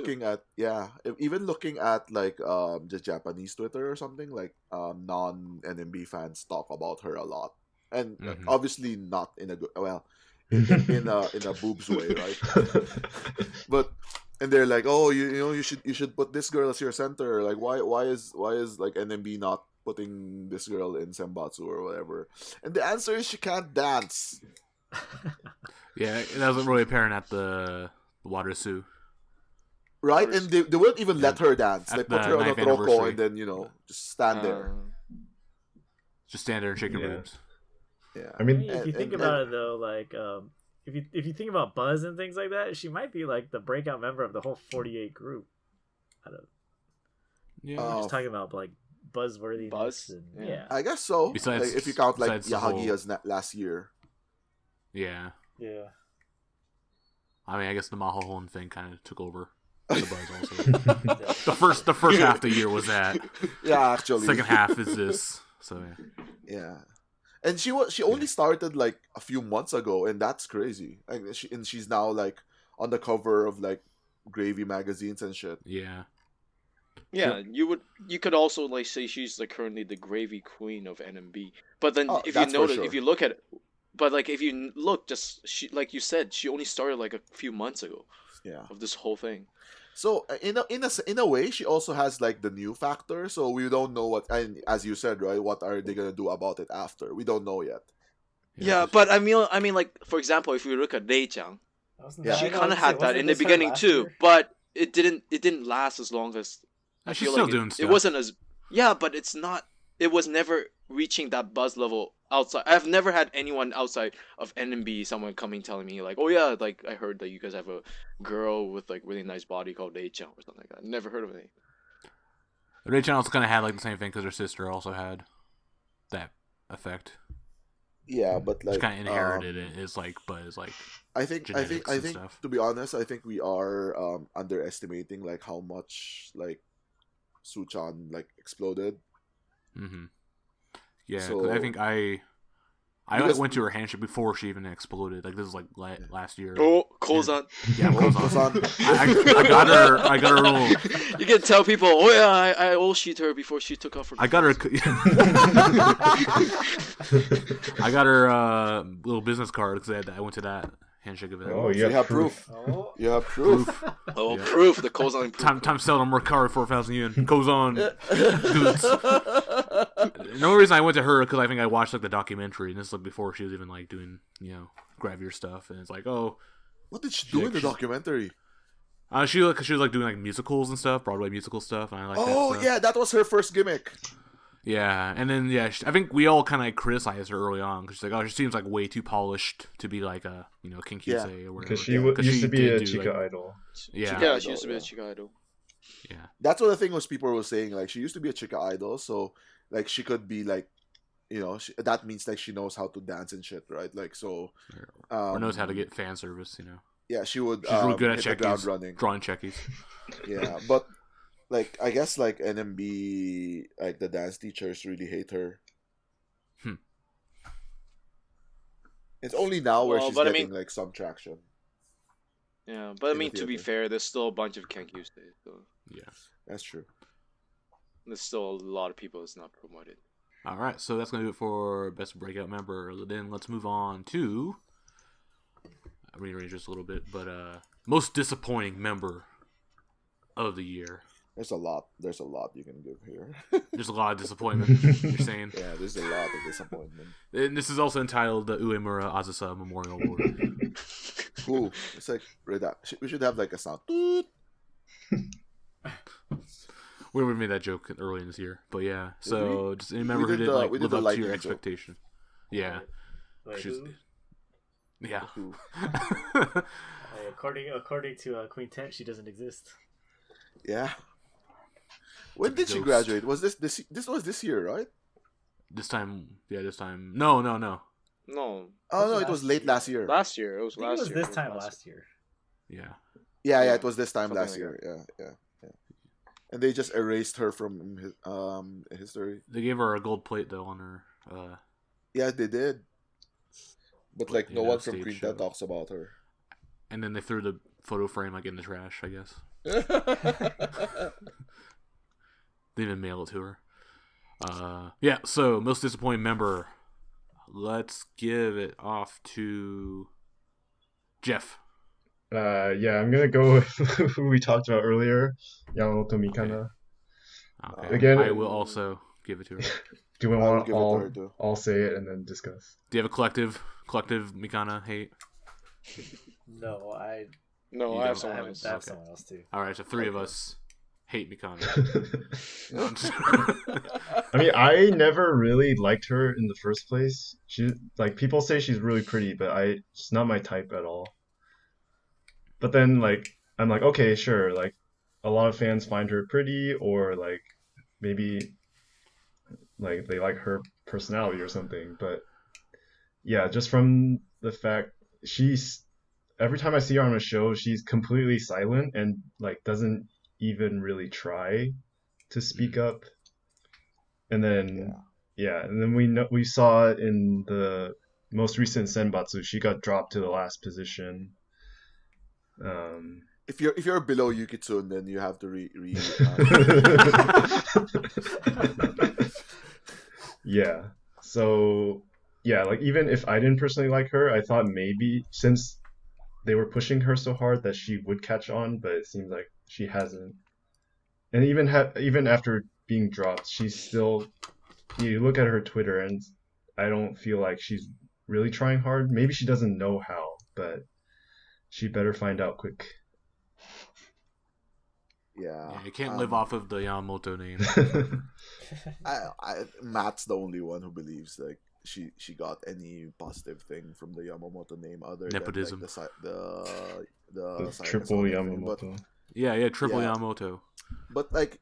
even looking at like just Japanese Twitter or something, like non NMB fans talk about her a lot, and Mhm. obviously not in a good in a boobs way, right? But and they're like, oh, you should put this girl as your center. Like, why is like NMB not putting this girl in Senbatsu or whatever? And the answer is she can't dance. Yeah, that wasn't really apparent at the Water Sioux. Right? And they won't even let her dance. They At put the her on a 9th troko anniversary. and then, just stand there. Just stand there and shake your Yeah. boobs. Yeah. I I mean, mean, if you think about it though, like if you think about Buzz and things like that, she might be like the breakout member of the whole 48 group. I don't. Yeah. Oh. Just talking about like buzzworthiness. Buzz? And, Yeah. I guess so. Besides- like, if you count like besides the Yahagi whole- as last year. Yeah. yeah. I mean, I guess the Mahohon thing kind of took over the Buzz also. the first half of the year was that. Yeah, actually. Second half is this. So yeah. Yeah. And she only started like a few months ago, and that's crazy. Like, she's now like on the cover of like Gravy magazines and shit. Yeah. Yeah, you could also like say she's like currently the Gravy Queen of NMB. But then Oh, if you that's for notice, sure. if you look at it, but like if you look, just she like you said, she only started like a few months ago Yeah. of this whole thing. So in a way, she also has like the new factor. So we don't know what, and as you said, right, what are they gonna do about it after? We don't know yet. Yeah, but I mean, like for example, if you look at Rei-chan, Yeah. she kind of had that in the beginning too, but it didn't last as long as. I she's feel still like doing it stuff. wasn't as but it's not. It was never reaching that buzz level outside. I've never had anyone outside of NMB, someone coming telling me like, oh yeah, like I heard that you guys have a girl with like really nice body called Rei-chan or something like that. Never heard of it. Rei-chan also kind of had like the same thing because her sister also had that effect. Yeah, but like She kind of inherited it. It's like, but it's like. I think genetics and stuff. to be honest, I think we are underestimating like how much like Suchan like exploded. Mm-hmm. Yeah, 'cause So- I think I Because- went to her handshake before she even exploded. Like this was like last year. Oh, Kozan. Yeah, Kozan. I got her. I got her little. You can tell people, oh yeah, I all-sheet her before she took off her. I got her. I got her little business card because I went to that handshake event. Oh, You have proof. Oh. You have proof. Oh, Yeah. proof the Kozan proof. Time selling more card 4,000 yen. Goes on. Dudes. The only reason I went to her because I think I watched like the documentary, and this was like before she was even like doing Gravier stuff, and it's like What did she do in the she's- documentary? she was like doing like musicals and stuff, Broadway musical stuff, and I like that stuff. Yeah, that was her first gimmick. Yeah, and then I think we all kind of like criticized her early on because she's like, she seems like way too polished to be like a King Yeah. Kyusei or whatever. Because she Yeah. used to be did a do, Chica like- idol. Yeah, Yeah, she used to be a Chica idol. yeah, That's what the thing was. People were saying like she used to be a Chica idol, so like she could be like, that means like she knows how to dance and shit, right? Like so, or knows how to get fan service. Yeah, she would. She's really good at hit the ground checkies, running. drawing checkies. Yeah, but like I guess like NMB, like the dance teachers really hate her. It's only now where Well, she's but I getting mean- like some traction. Yeah, but I In the mean, to be theater. fair, there's still a bunch of Kenkyusei, so Yeah, That's true. there's still a lot of people that's not promoted. All right, so that's gonna do it for best breakout member. Then let's move on to rearrange this a little bit, but most disappointing member of the year. There's a lot you can give here. There's a lot of disappointment. You're saying? Yeah, there's a lot of disappointment. And this is also entitled the Uemura Azusa Memorial Award. Cool. It's like we should have like a sound. We made that joke early in this year, but yeah. So just any member who did like live up to your expectation. Yeah. Wait, She's- who? Yeah. Who? According to Queen Tent, she doesn't exist. Yeah. When did she Ghost. graduate? Was this was this year, right? This time. No. No. Oh no, it was late last year. Last year. It was I think last it was year. this time last year. Yeah. Yeah, it was this time Something last like year. Yeah. And they just erased her from history. They gave her a gold plate though on her. Yeah, they did. But like no Yeah, one from stage Queen show. Tent talks about her. And then they threw the photo frame like in the trash, I guess. They didn't mail it to her. Yeah, so most disappointing member. Let's give it off to Geoff. Yeah, I'm gonna go with who we talked about earlier, Yamamoto Mikana. Okay. Again- I will also give it to her. Do we I'll want give it to her too. all say it and then discuss? Do you have a collective Mikana hate? No, I No, You I have don't someone have, else. I have Okay. someone else too. All right, so three of us hate Mikana. I mean, I never really liked her in the first place. She like people say she's really pretty, but it's not my type at all. But then like I'm like, okay, sure, like a lot of fans find her pretty or like maybe like they like her personality or something, but yeah, just from the fact every time I see her on a show, she's completely silent and like doesn't even really try to speak up. And then and then we saw it in the most recent Senbatsu. She got dropped to the last position. If you're below Yukitsune, then you have to Yeah. So yeah, like even if I didn't personally like her, I thought maybe since they were pushing her so hard that she would catch on, but it seems like she hasn't. And even after being dropped, she's still. You look at her Twitter, and I don't feel like she's really trying hard. Maybe she doesn't know how, but she better find out quick. Yeah. Yeah, you can't live off of the Yamamoto name. Matt's the only one who believes like she got any positive thing from the Yamamoto name other Nepotism. than like, the The Sayaka triple Sonic thing. Yamamoto. Yeah, triple Yeah. Yamamoto. But like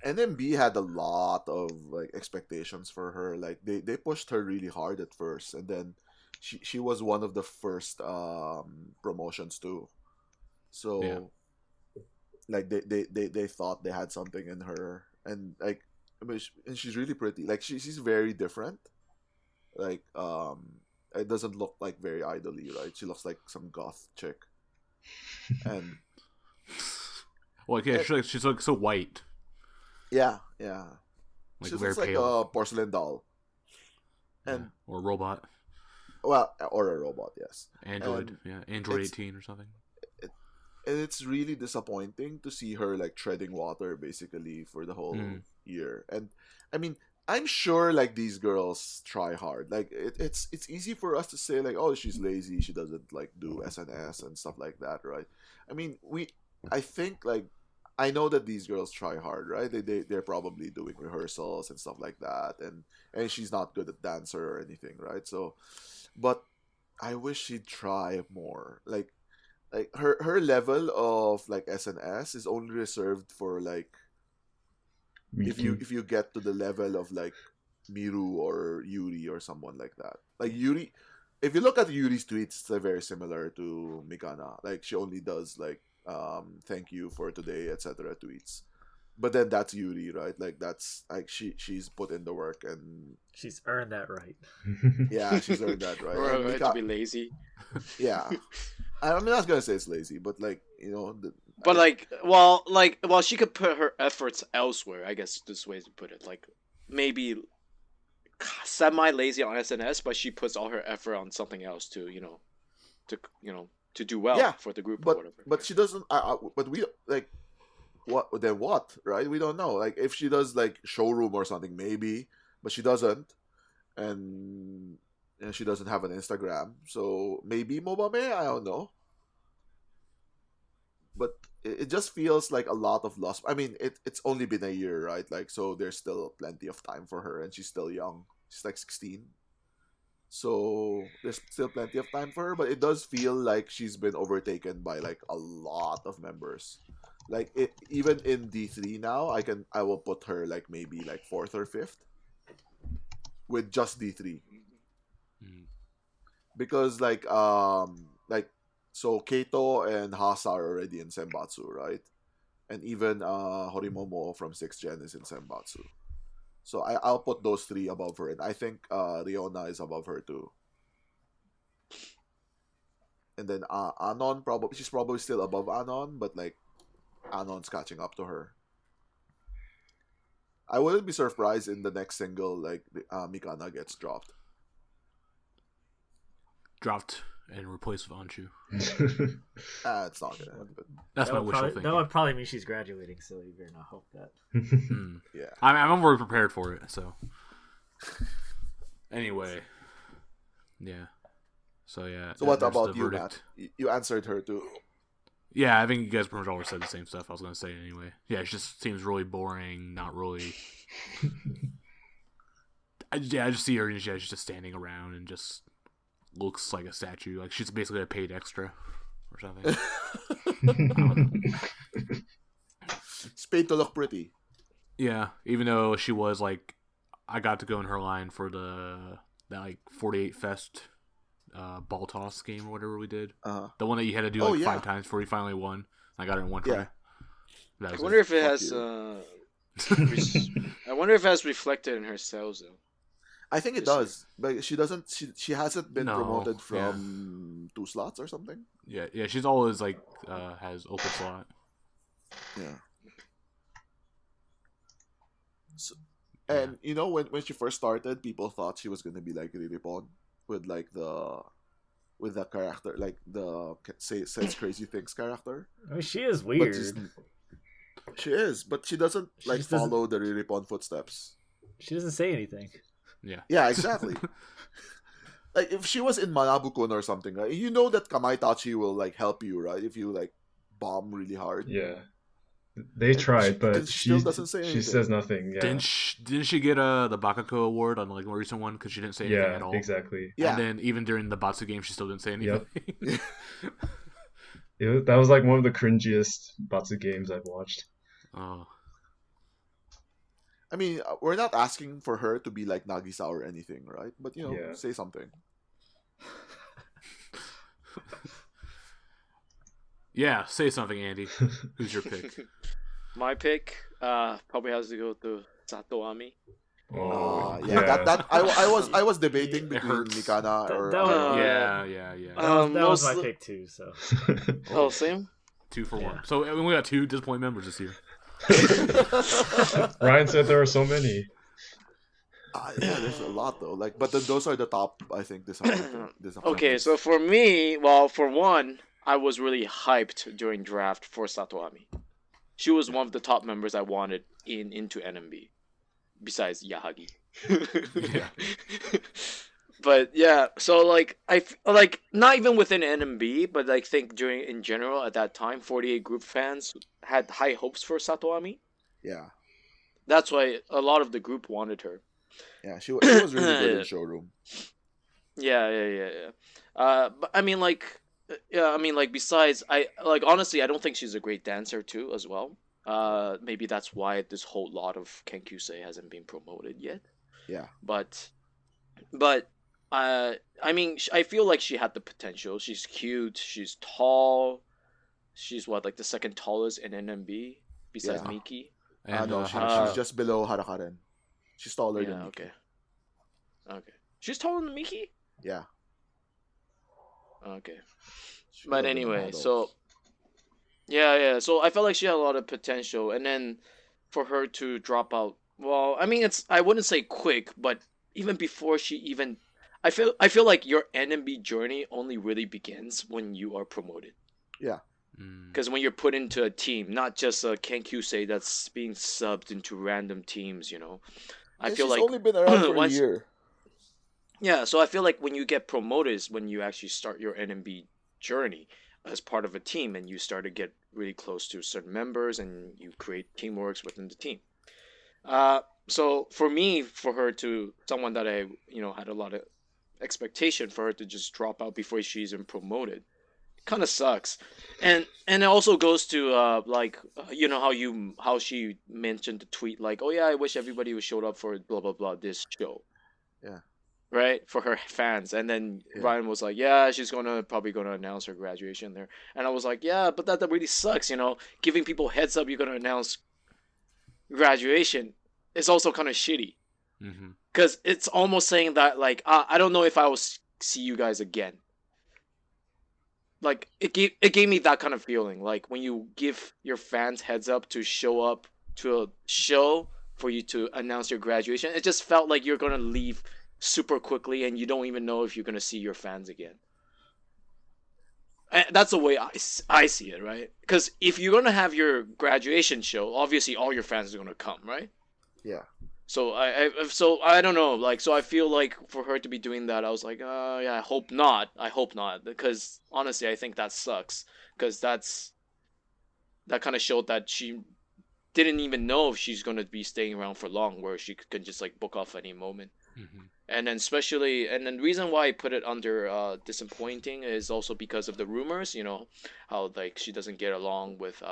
NMB had a lot of like expectations for her. Like they pushed her really hard at first, and then she was one of the first promotions too. So Yeah. like they thought they had something in her, and like and she's really pretty. Like she's very different. Like it doesn't look like very idly, right? She looks like some goth chick. And Well, yeah, she's like so white, yeah. like She very looks like pale, a porcelain doll. And yeah. Or a robot, well, or a robot, yes. Android, Android 18 or something. And it's really disappointing to see her like treading water basically for the whole year. And I mean, I'm sure like these girls try hard. Like it's easy for us to say like, oh, she's lazy, she doesn't like do SNS and stuff like that, right? I mean, I think like I know that these girls try hard, right? They're probably doing rehearsals and stuff like that, and she's not good at dancer or anything, right? So, but I wish she'd try more. Like her level of like SNS is only reserved for like if you get to the level of like Miru or Yuri or someone like that. Like Yuri, if you look at Yuri's tweets, it's very similar to Mikana. Like she only does like thank you for today, etc. tweets. But then that's Yuri, right? Like that's like she's put in the work and She's earned that right. yeah, she's earned that right. Or And right to be lazy. yeah, I'm not gonna say it's lazy, but like But well, she could put her efforts elsewhere. I guess this way to put it. Like maybe semi lazy on SNS, but she puts all her effort on something else to to do well for the group or whatever. But she doesn't. But we like what then? What right? We don't know. Like if she does like showroom or something, maybe, but she doesn't, and she doesn't have an Instagram, so maybe Mobame. I don't know. But it just feels like a lot of loss. I mean, it's only been a year, right? Like, so there's still plenty of time for her, and she's still young. She's like 16. So there's still plenty of time for her, but it does feel like she's been overtaken by like a lot of members. Like even in D3 now, I will put her like maybe like 4th or 5th with just D3. Because like so Keito and Hasa are already in Senbatsu, right? And even Horimomo from 6th Gen is in Senbatsu. So I'll put those 3 above her, and I think Riona is above her too. And then Anon, she's probably still above Anon, but like Anon's catching up to her. I wouldn't be surprised in the next single like Mikana gets dropped. And replaced with Anshu. It's not gonna happen. That's my wishful thinking. That would probably mean she's graduating, so you better not hope that. Yeah, I'm already prepared for it. So anyway, yeah. So yeah. So what about you, Matt? You answered her too. Yeah, I think you guys pretty much all said the same stuff I was gonna say anyway. Yeah, it just seems really boring. Not really. I just see her and she's just standing around and just looks like a statue. Like she's basically a paid extra or something. It's paid to look pretty. Yeah, even though she was like, I got to go in her line for that like 48 Fest ball toss game or whatever we did. The one that you had to do like 5 times before you finally won. I got it in one try. I wonder if it has. I wonder if it has reflected in her sales though. I think it does, but she doesn't. She hasn't been promoted from 2 slots or something. Yeah. She's always like has open slot. Yeah. So, and you know when she first started, people thought she was gonna be like Riripon with like the character, like the says crazy things character. I mean, she is weird. She is, but she doesn't like follow the Riripon footsteps. She doesn't say anything. Yeah, exactly. Like if she was in Manabukun or something, right? You know that Kamaitachi will like help you, right? If you like bomb really hard. Yeah, they tried, but she still doesn't say anything. She says nothing. Yeah. Didn't she get the Bakako award on like a recent one because she didn't say anything at all? Yeah, exactly. Yeah, and then even during the Batsu game, she still didn't say anything. Yep. That was like one of the cringiest Batsu games I've watched. Oh. I mean, we're not asking for her to be like Nagisa or anything, right? But you know, say something. Yeah, say something, Andy. Who's your pick? My pick probably has to go to Satoami. That I was debating between Mikana or that was my pick too. So same. 2 for 1. So we got 2 disappointed members this year. Ryan said there were so many. There's a lot though. Like, but then those are the top. I think disappointing. Okay, so for me, well, for one, I was really hyped during draft for Satoami. She was one of the top members I wanted into NMB, besides Yahagi. But yeah, so like not even within NMB, but like think in general at that time, 48 group fans had high hopes for Satoami. Yeah, that's why a lot of the group wanted her. Yeah, she was really good in showroom. Yeah. But I mean, besides, honestly, I don't think she's a great dancer too, as well. Maybe that's why this whole lot of Kenkyusei hasn't been promoted yet. Yeah, but I mean, I feel like she had the potential. She's cute. She's tall. She's like the second tallest in NMB besides Miki. And she's just below Harakaren. She's taller than Miki. Okay. She's taller than Miki? Yeah. Okay. But anyway, so yeah. So I felt like she had a lot of potential, and then for her to drop out. Well, I mean, I wouldn't say quick, but even before she even, I feel like your NMB journey only really begins when you are promoted. Yeah. Because when you're put into a team, not just a Kenkyusei that's being subbed into random teams, you know. I feel she's like only been around for a once, year. yeah, so I feel like when you get promoted is when you actually start your NMB journey as part of a team, and you start to get really close to certain members, and you create teamworks within the team. So for me, for her to someone that I had a lot of expectation for her to just drop out before she's even promoted, kind of sucks. And it also goes to how she mentioned the tweet like, oh yeah, I wish everybody would showed up for blah blah blah this show. Yeah. Right, for her fans. And then Yeah. Ryan was like, yeah, she's probably gonna announce her graduation there. And I was like, yeah, but that really sucks, giving people heads up you're gonna announce graduation is also kind of shitty. Because it's almost saying that like, I don't know if I will see you guys again. Like it gave me that kind of feeling, like when you give your fans heads up to show up to a show for you to announce your graduation. It just felt like you're gonna leave super quickly and you don't even know if you're gonna see your fans again. And that's the way I see it, right? Because if you're gonna have your graduation show, obviously all your fans are gonna come, right? Yeah. So I don't know, like, so I feel like for her to be doing that, I was like, yeah, I hope not, because honestly, I think that sucks, because that kind of showed that she didn't even know if she's gonna be staying around for long, where she could just like book off any moment. And then the reason why I put it under disappointing is also because of the rumors, how like she doesn't get along with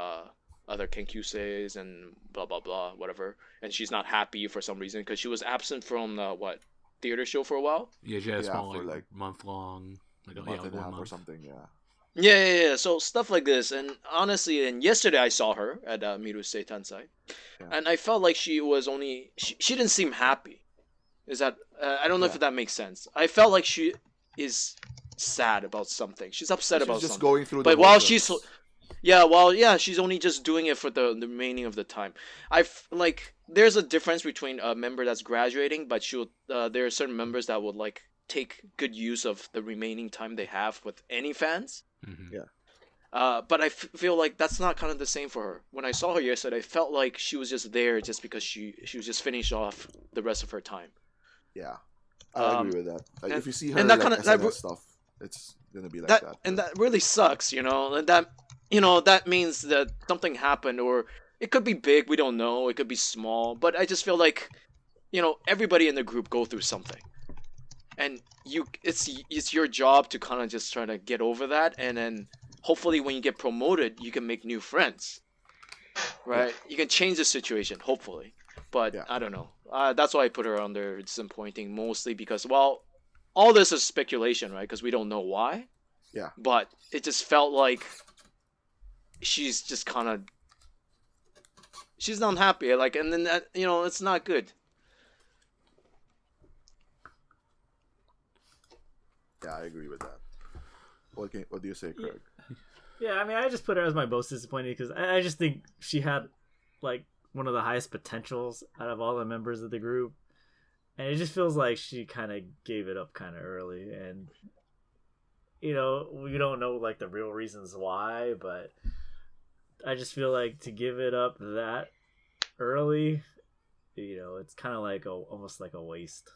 other Kenkyuseis and blah blah blah, whatever, and she's not happy for some reason because she was absent from the theater show for a while. Yeah, she had a small for like month long, like month and a half or something. Yeah. Yeah. So stuff like this, and honestly, and yesterday I saw her at Mirusei Tansai, and I felt like she was she didn't seem happy. Is that I don't know if that makes sense. I felt like she is sad about something. She's upset about just something. Going through. But while she's she's only just doing it for the remaining of the time. Like there's a difference between a member that's graduating, but there are certain members that would like take good use of the remaining time they have with any fans. Yeah. But I feel like that's not kind of the same for her. When I saw her yesterday, I felt like she was just there just because she was just finished off the rest of her time. Yeah, I agree with that. Like, if you see her and that like kind of stuff, it's gonna be like that. And that really sucks, and that that means that something happened, or it could be big, we don't know, it could be small, but I just feel like everybody in the group go through something, and it's your job to kind of just try to get over that, and then hopefully when you get promoted you can make new friends, right? You can change the situation, hopefully. But I don't know. That's why I put her under disappointing, mostly because, well, all this is speculation, right? Because we don't know why. Yeah. But it just felt like she's just kind of, she's not happy. Like, and then that, it's not good. Yeah, I agree with that. What do you say, Craig? Yeah, I mean, I just put her as my most disappointed because I just think she had like one of the highest potentials out of all the members of the group, and it just feels like she kind of gave it up kind of early, and we don't know like the real reasons why, but I just feel like to give it up that early, it's kind of like almost like a waste.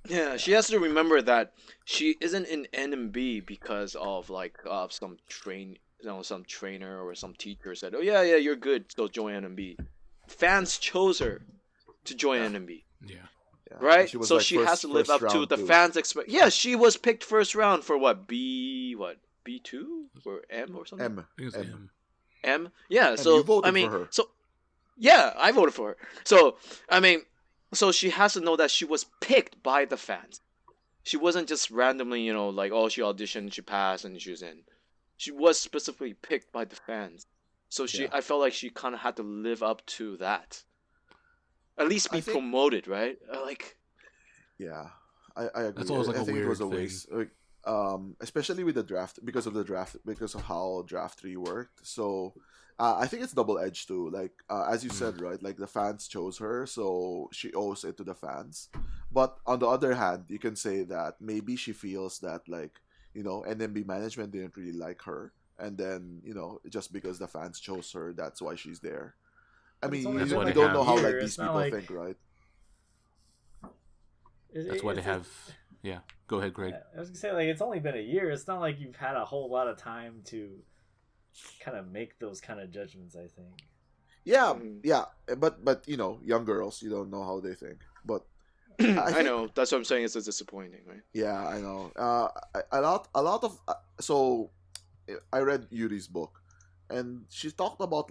Yeah, she has to remember that she isn't in NMB because of like some some trainer or some teacher said, "Oh yeah, you're good, so join NMB." Fans chose her to join NMB. Yeah. Right? So she has to live up to the fans' expect. Yeah, she was picked first round for B2 or M or something. M. Yeah. And so you voted for her. So yeah, I voted for her. So so she has to know that she was picked by the fans. She wasn't just randomly, like, oh, she auditioned, she passed, and she was in. She was specifically picked by the fans. So I felt like she kind of had to live up to that. At least be promoted, right? Yeah, I agree. That's always like I a think weird it was a thing. waste. especially with the draft, because of how draft 3 worked. So I think it's double edged too. Like as you said, right? Like the fans chose her, so she owes it to the fans. But on the other hand, you can say that maybe she feels that, like, NMB management didn't really like her, and then just because the fans chose her, that's why she's there. I But it's mean, only That's you why been they don't have- know how year. like these It's not people like- think, right? That's why they have. Yeah, go ahead, Greg. I was gonna say, like, it's only been a year. It's not like you've had a whole lot of time to kind of make those kind of judgments. I think. Yeah, Mhm. yeah, but young girls, you don't know how they think. But I think- know. That's what I'm saying. It's disappointing, right? yeah, I know. A lot of so I read Yuri's book, and she talked about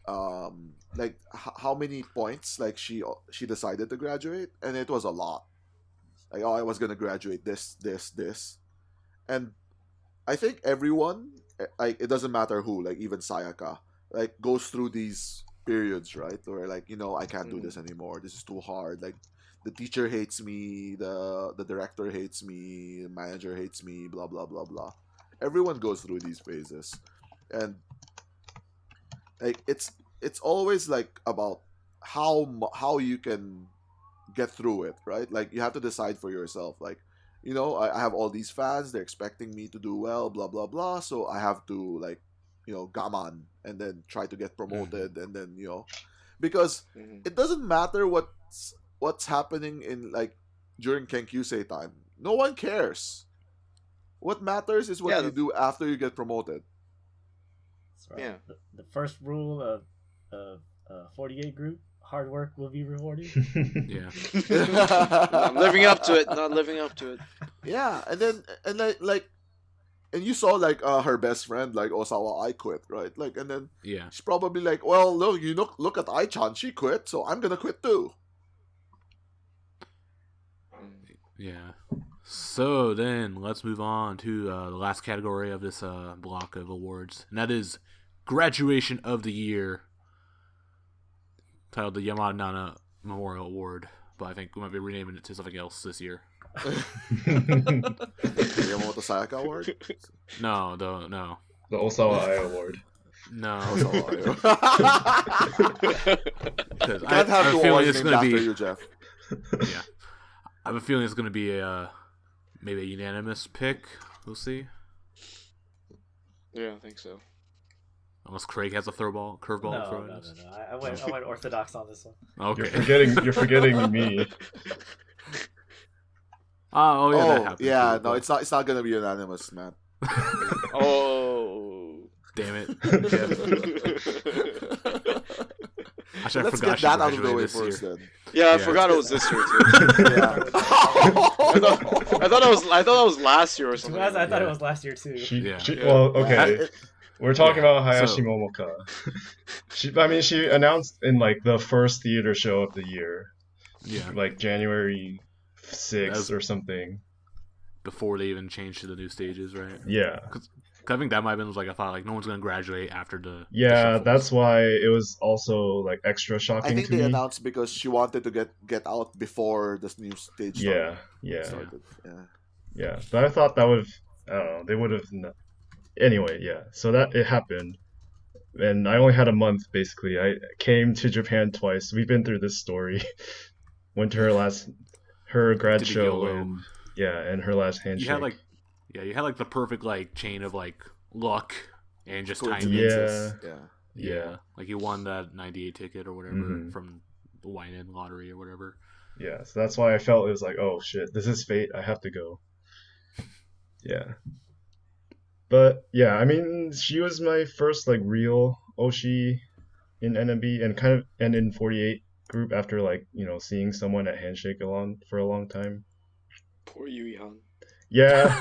how many points like she decided to graduate, and it was a lot. Like, oh, I was gonna graduate this, and I think everyone, like, it doesn't matter who, like even Sayaka, like, goes through these periods, right, where, like, I can't do this anymore. This is too hard. Like, the teacher hates me, the director hates me, the manager hates me, blah blah blah blah. Everyone goes through these phases, and like it's always like about how you can get through it, right? Like, you have to decide for yourself, like, I have all these fans, they're expecting me to do well, blah blah blah, so I have to, like, gaman, and then try to get promoted, and then because Mhm. it doesn't matter what's happening in, like, during Kenkyusei time. No one cares. What matters is what Yeah, you do after you get promoted. That's right. Yeah. The first rule of 48 group: hard work will be rewarded. Yeah. I'm living up to it. Not living up to it. Yeah, and then and you saw, like, her best friend, like, Osawa, I quit, right? Like, and then Yeah. she's probably like, well, look, look at Ai-chan, she quit, so I'm gonna quit too. Yeah. So then let's move on to the last category of this block of awards, and that is Graduation of the Year, titled the Yamada Nana Memorial Award, but I think we might be renaming it to something else this year. The Yamamoto Sayaka Award. No. The Osawa Ai Award. No. Osawa. Because Can't have I two feel like awards it's named going to after be... you, Geoff. Yeah. I have a feeling it's going to be maybe a unanimous pick. We'll see. Yeah, I think so. Unless Craig has a curveball to throw No. at us. I went orthodox on this one. Okay. You're forgetting me. Oh, yeah, that Oh, happens. yeah, too, no, but- it's not gonna be unanimous, man. Oh. Damn it. Jeff. Actually, I Let's forgot get that she out of the way graduated this first, year. then. Yeah, I Yeah. forgot it was this year too. Yeah. I thought it was last year or To be something. honest, I thought Yeah. it was last year too. Yeah. Well, okay. It- We're talking Yeah, about Hayashi so- Momoka. She announced in, like, the first theater show of the year, Yeah. like January 6th That's- or something. Before they even changed to the new stages, right? Yeah. 'Cause I think that might have been like, I thought, like, no one's going to graduate after the Yeah, shuffles. that's why it was also, like, extra I shocking think to they me. announced because she wanted to get out before this new stage Yeah, yeah, started. Yeah. yeah. But I thought that would, I don't know, they would have. Anyway, yeah. So that it happened, and I only had a month basically. I came to Japan twice. We've been through this story. Went to her grad Did the show, YOLO. and yeah, and her last handshake. You had the perfect, like, chain of, like, luck and just timing. Coincidences. Yeah. Yeah. Yeah, Like, you won that 98 ticket or whatever Mhm. from the Wine lottery or whatever. yeah. So that's why I felt it was like, oh shit, this is fate. I have to go. Yeah. But yeah, I mean, she was my first, like, real Oshi in NMB, and in 48 group after, like, seeing someone at handshake for a long time. Poor Yui Han. Yeah,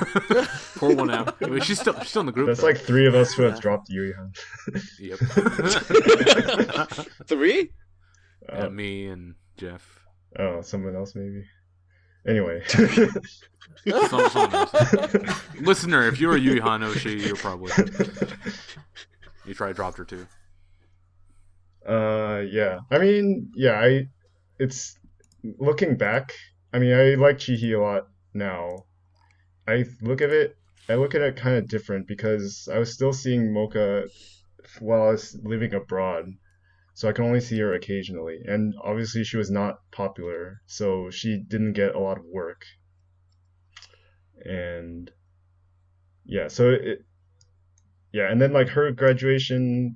Pour one out. I mean, she's still in the group. that's though. like 3 of us who have Yeah. dropped Yuri Han. Yep. 3? Yeah, me and Jeff. Oh, someone else maybe. Anyway. Someone else. Listener, if you're a Yui Hanoshi, you're probably you probably dropped her too. Yeah. I mean, yeah, it's looking back. I mean, I like Chihi a lot now, I look at it kind of different because I was still seeing Mocha while I was living abroad, so I can only see her occasionally. And obviously, she was not popular, so she didn't get a lot of work. And yeah, and then like her graduation,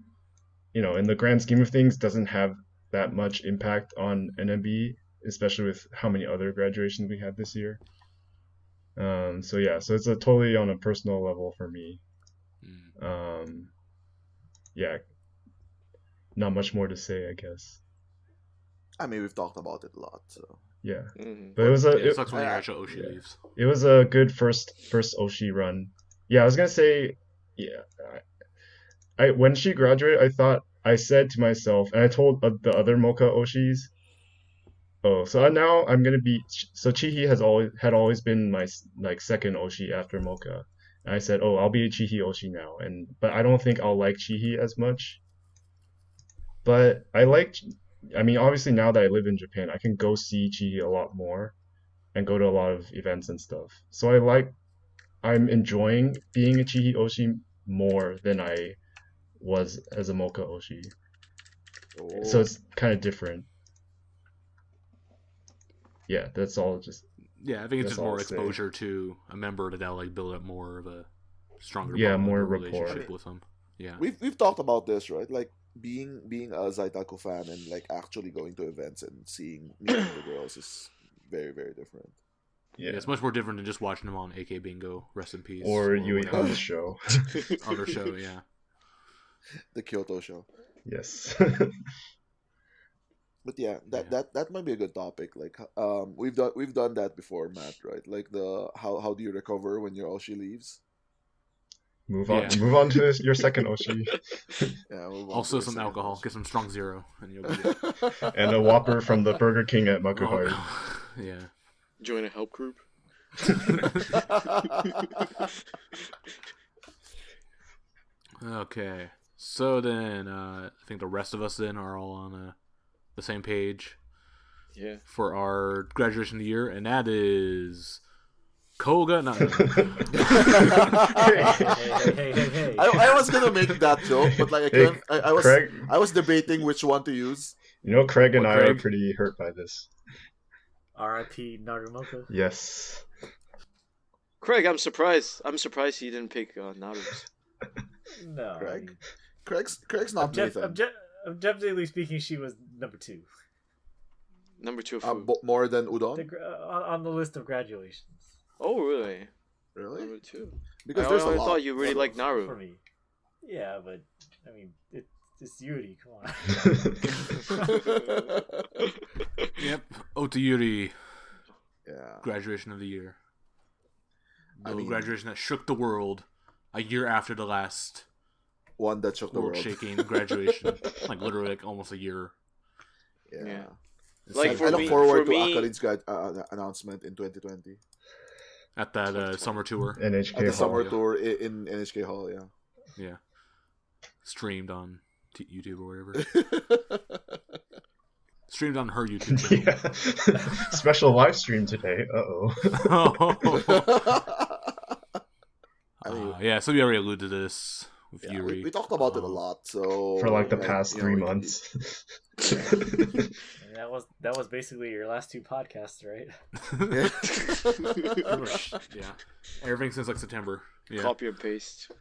in the grand scheme of things, doesn't have that much impact on NMB, especially with how many other graduations we had this year. So it's a totally on a personal level for me. Yeah, not much more to say, I guess. I mean, we've talked about it a lot, so Yeah, Mm-hmm. but it sucks when your actual Oshi yeah. leaves. It was a good first Oshi run. Yeah, I was gonna say, yeah, I when she graduated, I said to myself, and I told the other Mocha Oshis, oh, so now I'm gonna be so Chihi had always been my like second Oshi after Mocha. And I said, oh, I'll be a Chihi Oshi now, but I don't think I'll like Chihi as much. But I mean, obviously now that I live in Japan, I can go see Chihi a lot more and go to a lot of events and stuff. So I'm enjoying being a Chihi Oshi more than I was as a Mocha Oshi. So it's kind of different. Yeah, that's all. Yeah, I think it's that's just all more I'll say. exposure to a member to now like build up more of a stronger Yeah, bond more or rapport. relationship with them. Yeah, we've talked about this, right? Like being a Zaitaku fan and like actually going to events and meeting the girls is very, very different. Yeah, it's much more different than just watching them on AK Bingo, rest in peace, Or Yui whatever. Han's show. Other show, yeah. The Kyoto show. Yes. But yeah, that might be a good topic. Like, we've done that before, Matt. Right? Like how do you recover when your Oshi leaves? Move on. Yeah. Move on to your second Oshi. Yeah. Also some alcohol. Get some strong zero, and you'll be good. And a Whopper from the Burger King at Makuhari. Oh, yeah. Join a help group. Okay. So then, I think the rest of us then are all on the same page. Yeah. For our graduation of the year, and that is Koga. No. Hey. I was gonna make that joke, but like Craig, I was debating which one to use. Craig and I Craig? are pretty hurt by this. R.I.P. Narumoto. Yes. Craig, I'm surprised. I'm surprised he didn't pick Naru's. No. Craig? I mean, Craig's not Nathan. objectively speaking, she was number 2. Number 2 of who? More than Udon? On the list of graduations. Oh, really? Really? Number 2. Because I there's a always lot. thought you really liked For Naru. me. Yeah, but, I mean, it's Yuri, come on. Yep. Otayuri. Yeah. Graduation of the year. I The mean- graduation that shook the world a year after the last One that shook the world. world-shaking graduation. Like, literally, like, almost a year. Yeah. Yeah. It's Like, like, for I look me- forward for to me- Akarin's announcement in 2020 at that summer tour. NHK at the Hall. summer tour in NHK Hall. Yeah. Yeah. Streamed on YouTube or whatever. Streamed on her YouTube channel. Yeah. Special live stream today. Uh-oh. I mean, Yeah, so we already alluded to this with yeah, Yuri. we talked about it a lot. So For like the past 3 we- months. And that was basically your last 2 podcasts, right? Yeah. Everything since like September. Yeah. Copy and paste.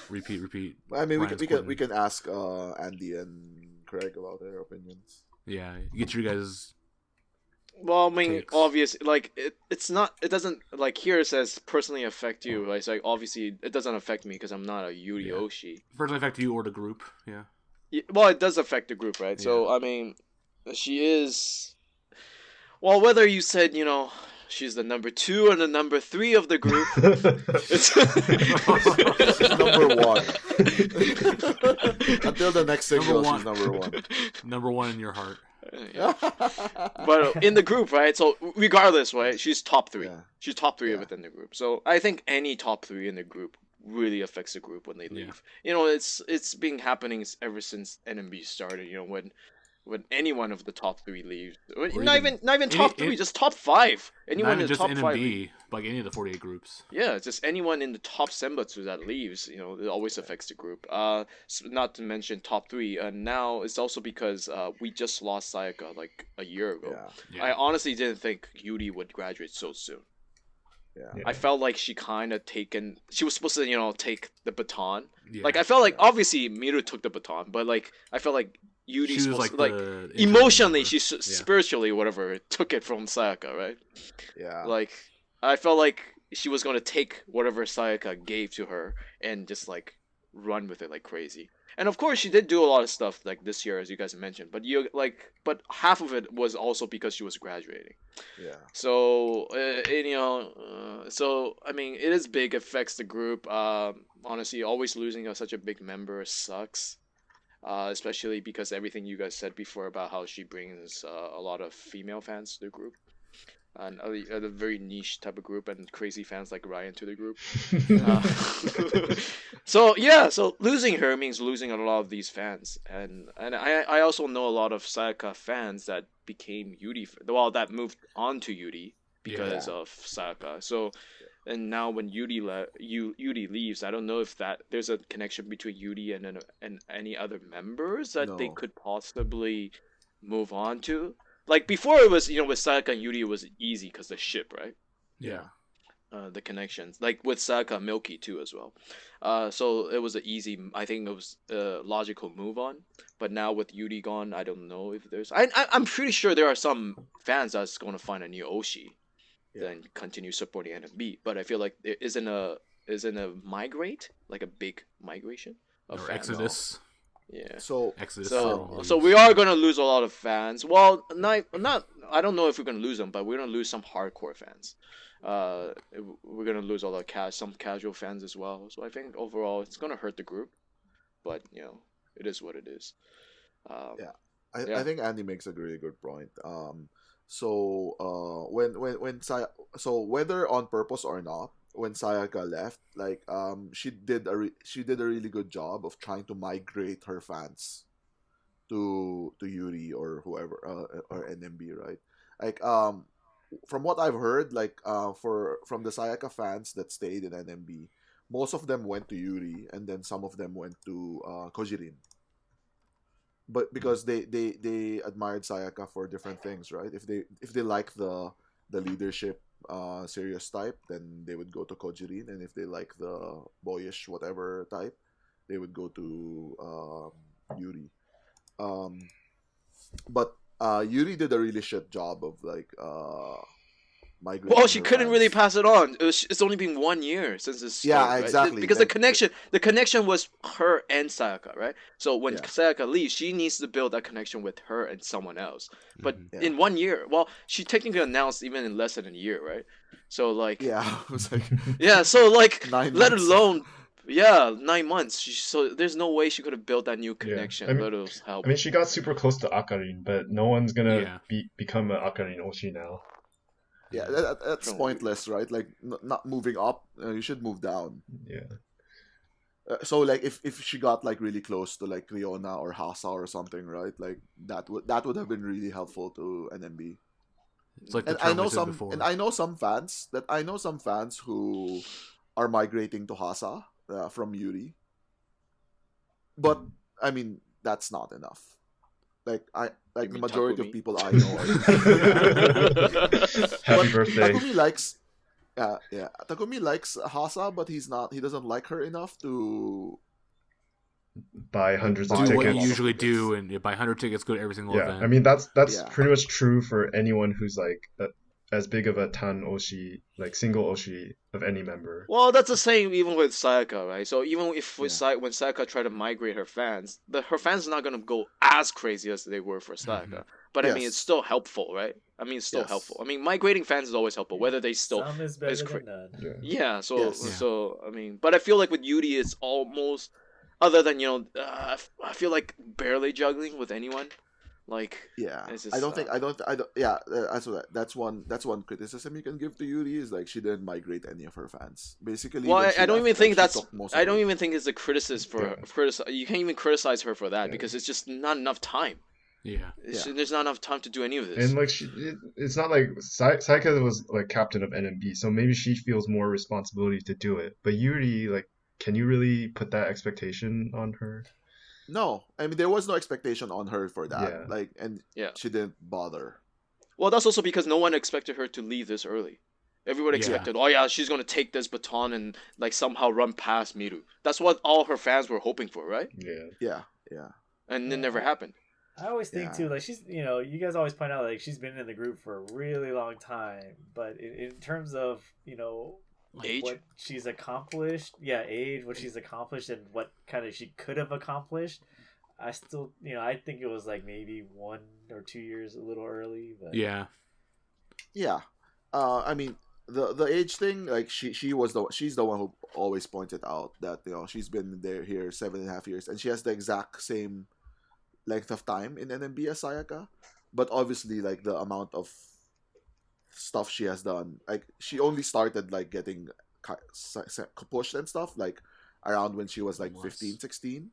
Repeat. I mean, Ryan's we quitting. can ask Andy and Craig about their opinions. Yeah, you get your guys. Well, I mean, Takes. obvious. Like it's not. It doesn't like here it says personally affect you. It's like obviously it doesn't affect me because I'm not a Yuri Yeah. Oshi. Personally affect you or the group. Yeah. Well, it does affect the group, right? So I mean, she is. Well, whether you said she's the number 2 and the number 3 of the group, it's Number 1 until the next single. Number She's number 1. Number 1 in your heart. But in the group, right? So regardless, right? She's top 3. Yeah. She's top 3 Yeah. within the group. So I think any top 3 in the group really affects the group when they leave. It's been happening ever since NMB started. When when any one of the top 3 leaves. Or Not even top 3, just top 5. Not Anyone even in the just top 5. NMB, like any of the 48 groups. Yeah, just anyone in the top Senbatsu that leaves, it always affects the group. Not to mention top 3. Now it's also because we just lost Sayaka like a year ago. Yeah. I honestly didn't think Yuri would graduate so soon. Yeah. I felt like she was supposed to, take the baton. Yeah. Like, I felt like, obviously, Miru took the baton, but, like, I felt like Yuri She was supposed like to, the emotionally, interim she member. Yeah. spiritually, whatever, took it from Sayaka, right? Yeah. Like, I felt like she was going to take whatever Sayaka gave to her and just, like, run with it like crazy. And of course, she did do a lot of stuff like this year, as you guys mentioned. But half of it was also because she was graduating. Yeah. So so I mean, it is big. Affects the group. Honestly, always losing such a big member sucks. Especially because everything you guys said before about how she brings a lot of female fans to the group. And a very niche type of group, and crazy fans like Ryan to the group. So losing her means losing a lot of these fans, and I also know a lot of Sayaka fans that became Yuri, that moved on to Yuri because of Sayaka. So, and now when Yuri leaves, I don't know if there's a connection between Yuri and any other members that they could possibly move on to. Like, before it was, with Sayaka and Yuri, it was easy because the ship, right? Yeah. The connections. Like, with Sayaka and Milky, too, as well. So it was I think it was a logical move on. But now with Yuri gone, I don't know if there's... I'm pretty sure there are some fans that's going to find a new Oshi. Then continue supporting NMB. But I feel like there isn't a migrate? Like a big migration? Of Or fans. Exodus. Yeah. So we are gonna lose a lot of fans. Well, not. I don't know if we're gonna lose them, but we're gonna lose some hardcore fans. We're gonna lose some casual fans as well. So I think overall it's gonna hurt the group, but it is what it is. I think Andy makes a really good point. So whether on purpose or not, when Sayaka left, like she did a really good job of trying to migrate her fans to Yuri or whoever or NMB, right? Like from what I've heard, like from the Sayaka fans that stayed in NMB, most of them went to Yuri, and then some of them went to Kojirin. But because they admired Sayaka for different things, right? If they like the leadership serious type, then they would go to Kojirin, and if they like the boyish whatever type, they would go to Yuri. But Yuri did a really shit job of like migrating. Well, she her couldn't fans. really pass it on. It's only been 1 year since this started, Yeah, right? exactly. Because Like, the connection was her and Sayaka, right? So when Yeah. Sayaka leaves, she needs to build that connection with her and someone else. But Yeah. in 1 year, well, she technically announced even in less than a year, right? So like, Yeah, it was like so like, 9 let months. alone. Yeah, 9 months. So there's no way she could have built that new connection. I mean- Let us help. I mean, she got super close to Akarin, but no one's gonna Yeah. become an Akarin Oshi now. Yeah, that's True. pointless, right? Like not moving up, you should move down. Yeah. So like if she got like really close to like Riona or Hasa or something, right? Like that would have been really helpful to NMB. It's like the And term I know we said some before. and I know some fans who are migrating to Hasa from Yuri. But I mean that's not enough. Like You the mean majority Takumi? of people I know are Happy But birthday. Takumi likes Takumi likes Hasa, but he doesn't like her enough to Buy hundreds of Buy do what you tickets. usually do and buy 100 tickets, go to every single Yeah, event. I mean that's Yeah. pretty much true for anyone who's like as big of a Tan Oshi, like single Oshi of any member. Well, that's the same even with Sayaka, right? So even if when Yeah. Sayaka tried to migrate her fans, her fans are not gonna go as crazy as they were for Sayaka. But I mean, Yes. it's still helpful, right? I mean, it's still Yes. helpful. I mean, migrating fans is always helpful, whether they still. Some is better cra- than none. Yeah. Yeah. So Yes. Yeah. so I mean, but I feel like with Yuri, it's almost other than I feel like barely juggling with anyone. Like Yeah, It's just, I don't think I don't. Yeah, that's one criticism you can give to Yuri is like she didn't migrate any of her fans. Basically, Well, when she I don't left, even like, think she that's. took most of I don't her- even think it's a criticism for Yeah. You can't even criticize her for that Yeah. because it's just not enough time. Yeah. There's not enough time to do any of this. And like it's not like Saika was like captain of NMB, so maybe she feels more responsibility to do it. But Yuri, like, can you really put that expectation on her? No, I mean there was no expectation on her for that. Yeah. Like, and she didn't bother. Well, that's also because no one expected her to leave this early. Everyone expected, oh yeah, she's gonna take this baton and like somehow run past Miru. That's what all her fans were hoping for, right? Yeah. And it never happened. I always think too, like she's, you guys always point out like she's been in the group for a really long time, but in terms of like age, what she's accomplished, age, what she's accomplished, and what kind of she could have accomplished, I still, I think it was like maybe 1 or 2 years a little early, but yeah. I mean the age thing, like she's the one who always pointed out that she's been here 7.5 years, and she has the exact same length of time in NMB as Sayaka, but obviously like the amount of stuff she has done, like she only started like getting pushed and stuff like around when she was like 15, 16,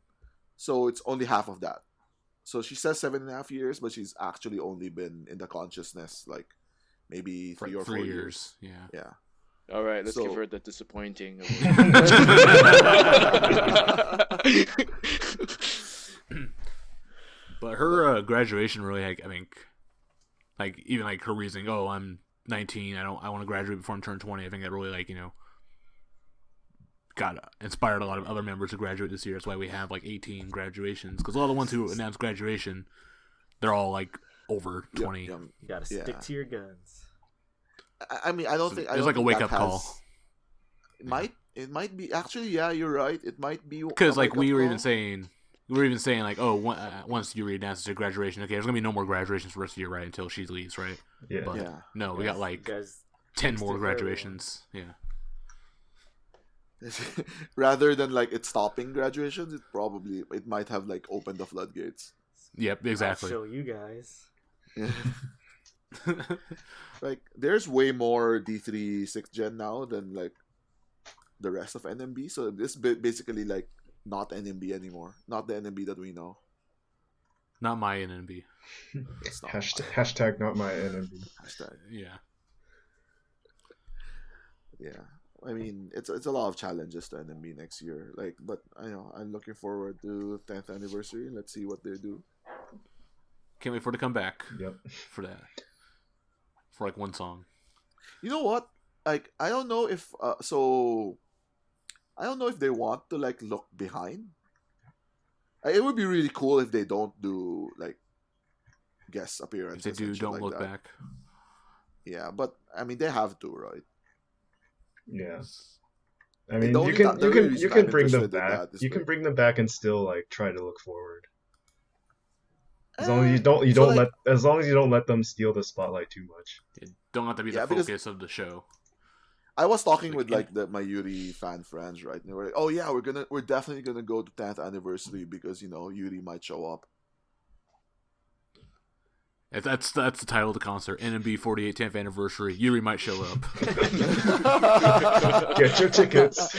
so it's only half of that. So she says 7.5 years, but she's actually only been in the consciousness like maybe 3 or 4 years. Yeah. All right, let's give her the disappointing. But her graduation really, I think, like even like her reasoning, oh, I'm 19, I want to graduate before I turn 20. I think that really like got inspired a lot of other members to graduate this year. That's why we have like 18 graduations, because all the ones who announced graduation, they're all like over 20. You gotta stick to your guns. I mean, I don't think there's like a wake up call. It might be actually. Yeah, you're right. It might be because like we were even saying like, oh, once Yuri announces her graduation, okay, there's gonna be no more graduations for the rest of the year, right? Until she leaves, right? Yeah. But no, we got like 10 more graduations. Yeah. Rather than like it stopping graduations, it might have like opened the floodgates. Yep, exactly. I'll show you guys. Like there's way more D3 6th gen now than like the rest of NMB, so this basically like not NMB anymore, not the NMB that we know. Not my NMB. Hashtag not my NMB. Hashtag. Yeah. I mean, it's a lot of challenges to NMB next year. Like, but I'm looking forward to 10th anniversary. Let's see what they do. Can't wait for it to come back. Yep. For that. For like one song. You know what? Like, I don't know if I don't know if they want to like look behind. It would be really cool if they don't do like guest appearances. If they do, don't like look that. back. Yeah, but I mean they have to, right? Yeah. I mean, you can bring them back. You can bring them back and still like try to look forward. As long as you don't let them steal the spotlight too much. It don't have to be the focus of the show. I was talking with like my Yuri fan friends, right? And they were like, "Oh yeah, we're definitely gonna go to 10th anniversary because Yuri might show up." That's the title of the concert. NMB 48 10th anniversary. Yuri might show up. Get your tickets.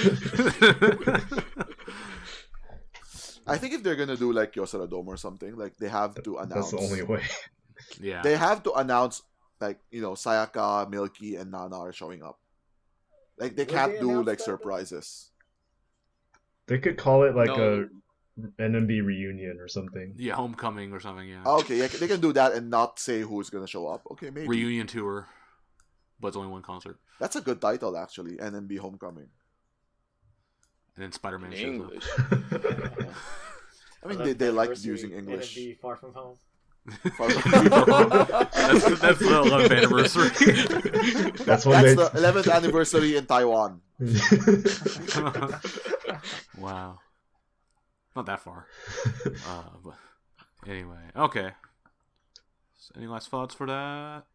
I think if they're gonna do like Kyocera Dome or something, like they have to announce. That's the only way. Yeah. They have to announce like Sayaka, Milky, and Nana are showing up. Like they can't do like surprises. They could call it like a NMB reunion or something. Yeah, homecoming or something. Yeah. Oh, okay, they can do that and not say who's gonna show up. Okay, maybe reunion tour, but it's only one concert. That's a good title actually. NMB Homecoming. And then Spider-Man shows English. Yeah. I mean, they like using English. NMB Far From Home. That's the 11th anniversary. That's the 11th anniversary in Taiwan. Wow. Not that far. But anyway, okay. So any last thoughts for that?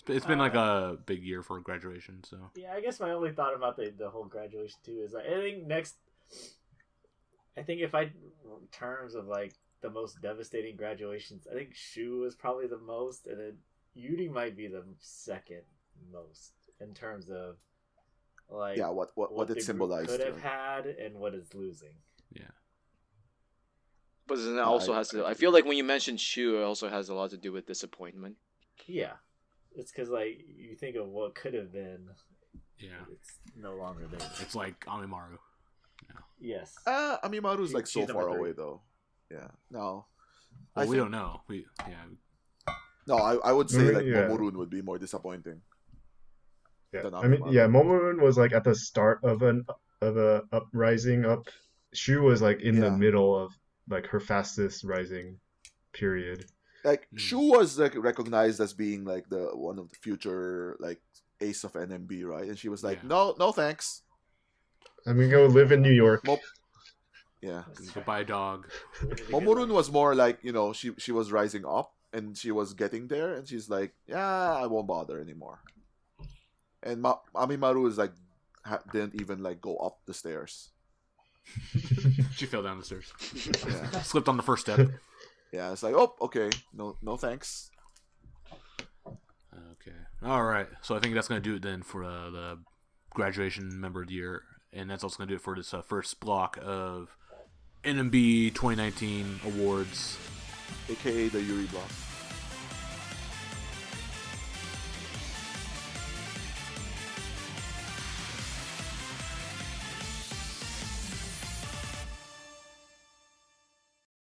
It's been like a big year for graduation, so. Yeah, I guess my only thought about the whole graduation too is I think if in terms of like the most devastating graduations, I think Shu was probably the most, and then Yuri might be the second most in terms of like what it symbolized could have had and what it's losing. Yeah. But then it also has to. I feel like when you mentioned Shu, it also has a lot to do with disappointment. Yeah, it's because like you think of what could have been. Yeah, it's no longer there. It's like Amimaru. Yes. Amimaru's like so she's far number 3. away though. Yeah. No. Well, we don't know. No, I would say like Yeah. Momorun would be more disappointing. Yeah, than I mean, Amimaru. yeah, Momorun was like at the start of a uprising up. Shu was like in the middle of like her fastest rising period. Like Shu was like recognized as being like the one of the future like ace of NMB, right? And she was like, no, thanks. I'm gonna go live in New York. Yeah. Go buy a dog. Momorun was more like, she was rising up and she was getting there and she's like, yeah, I won't bother anymore. And Amimaru is like didn't even like go up the stairs. She fell down the stairs. Yeah. Slipped on the first step. Yeah, it's like, oh, okay, no thanks. Okay. All right. So I think that's going to do it then for the graduation member of the year. And that's also going to do it for this first block of NMB 2019 awards. AKA the Yuri block.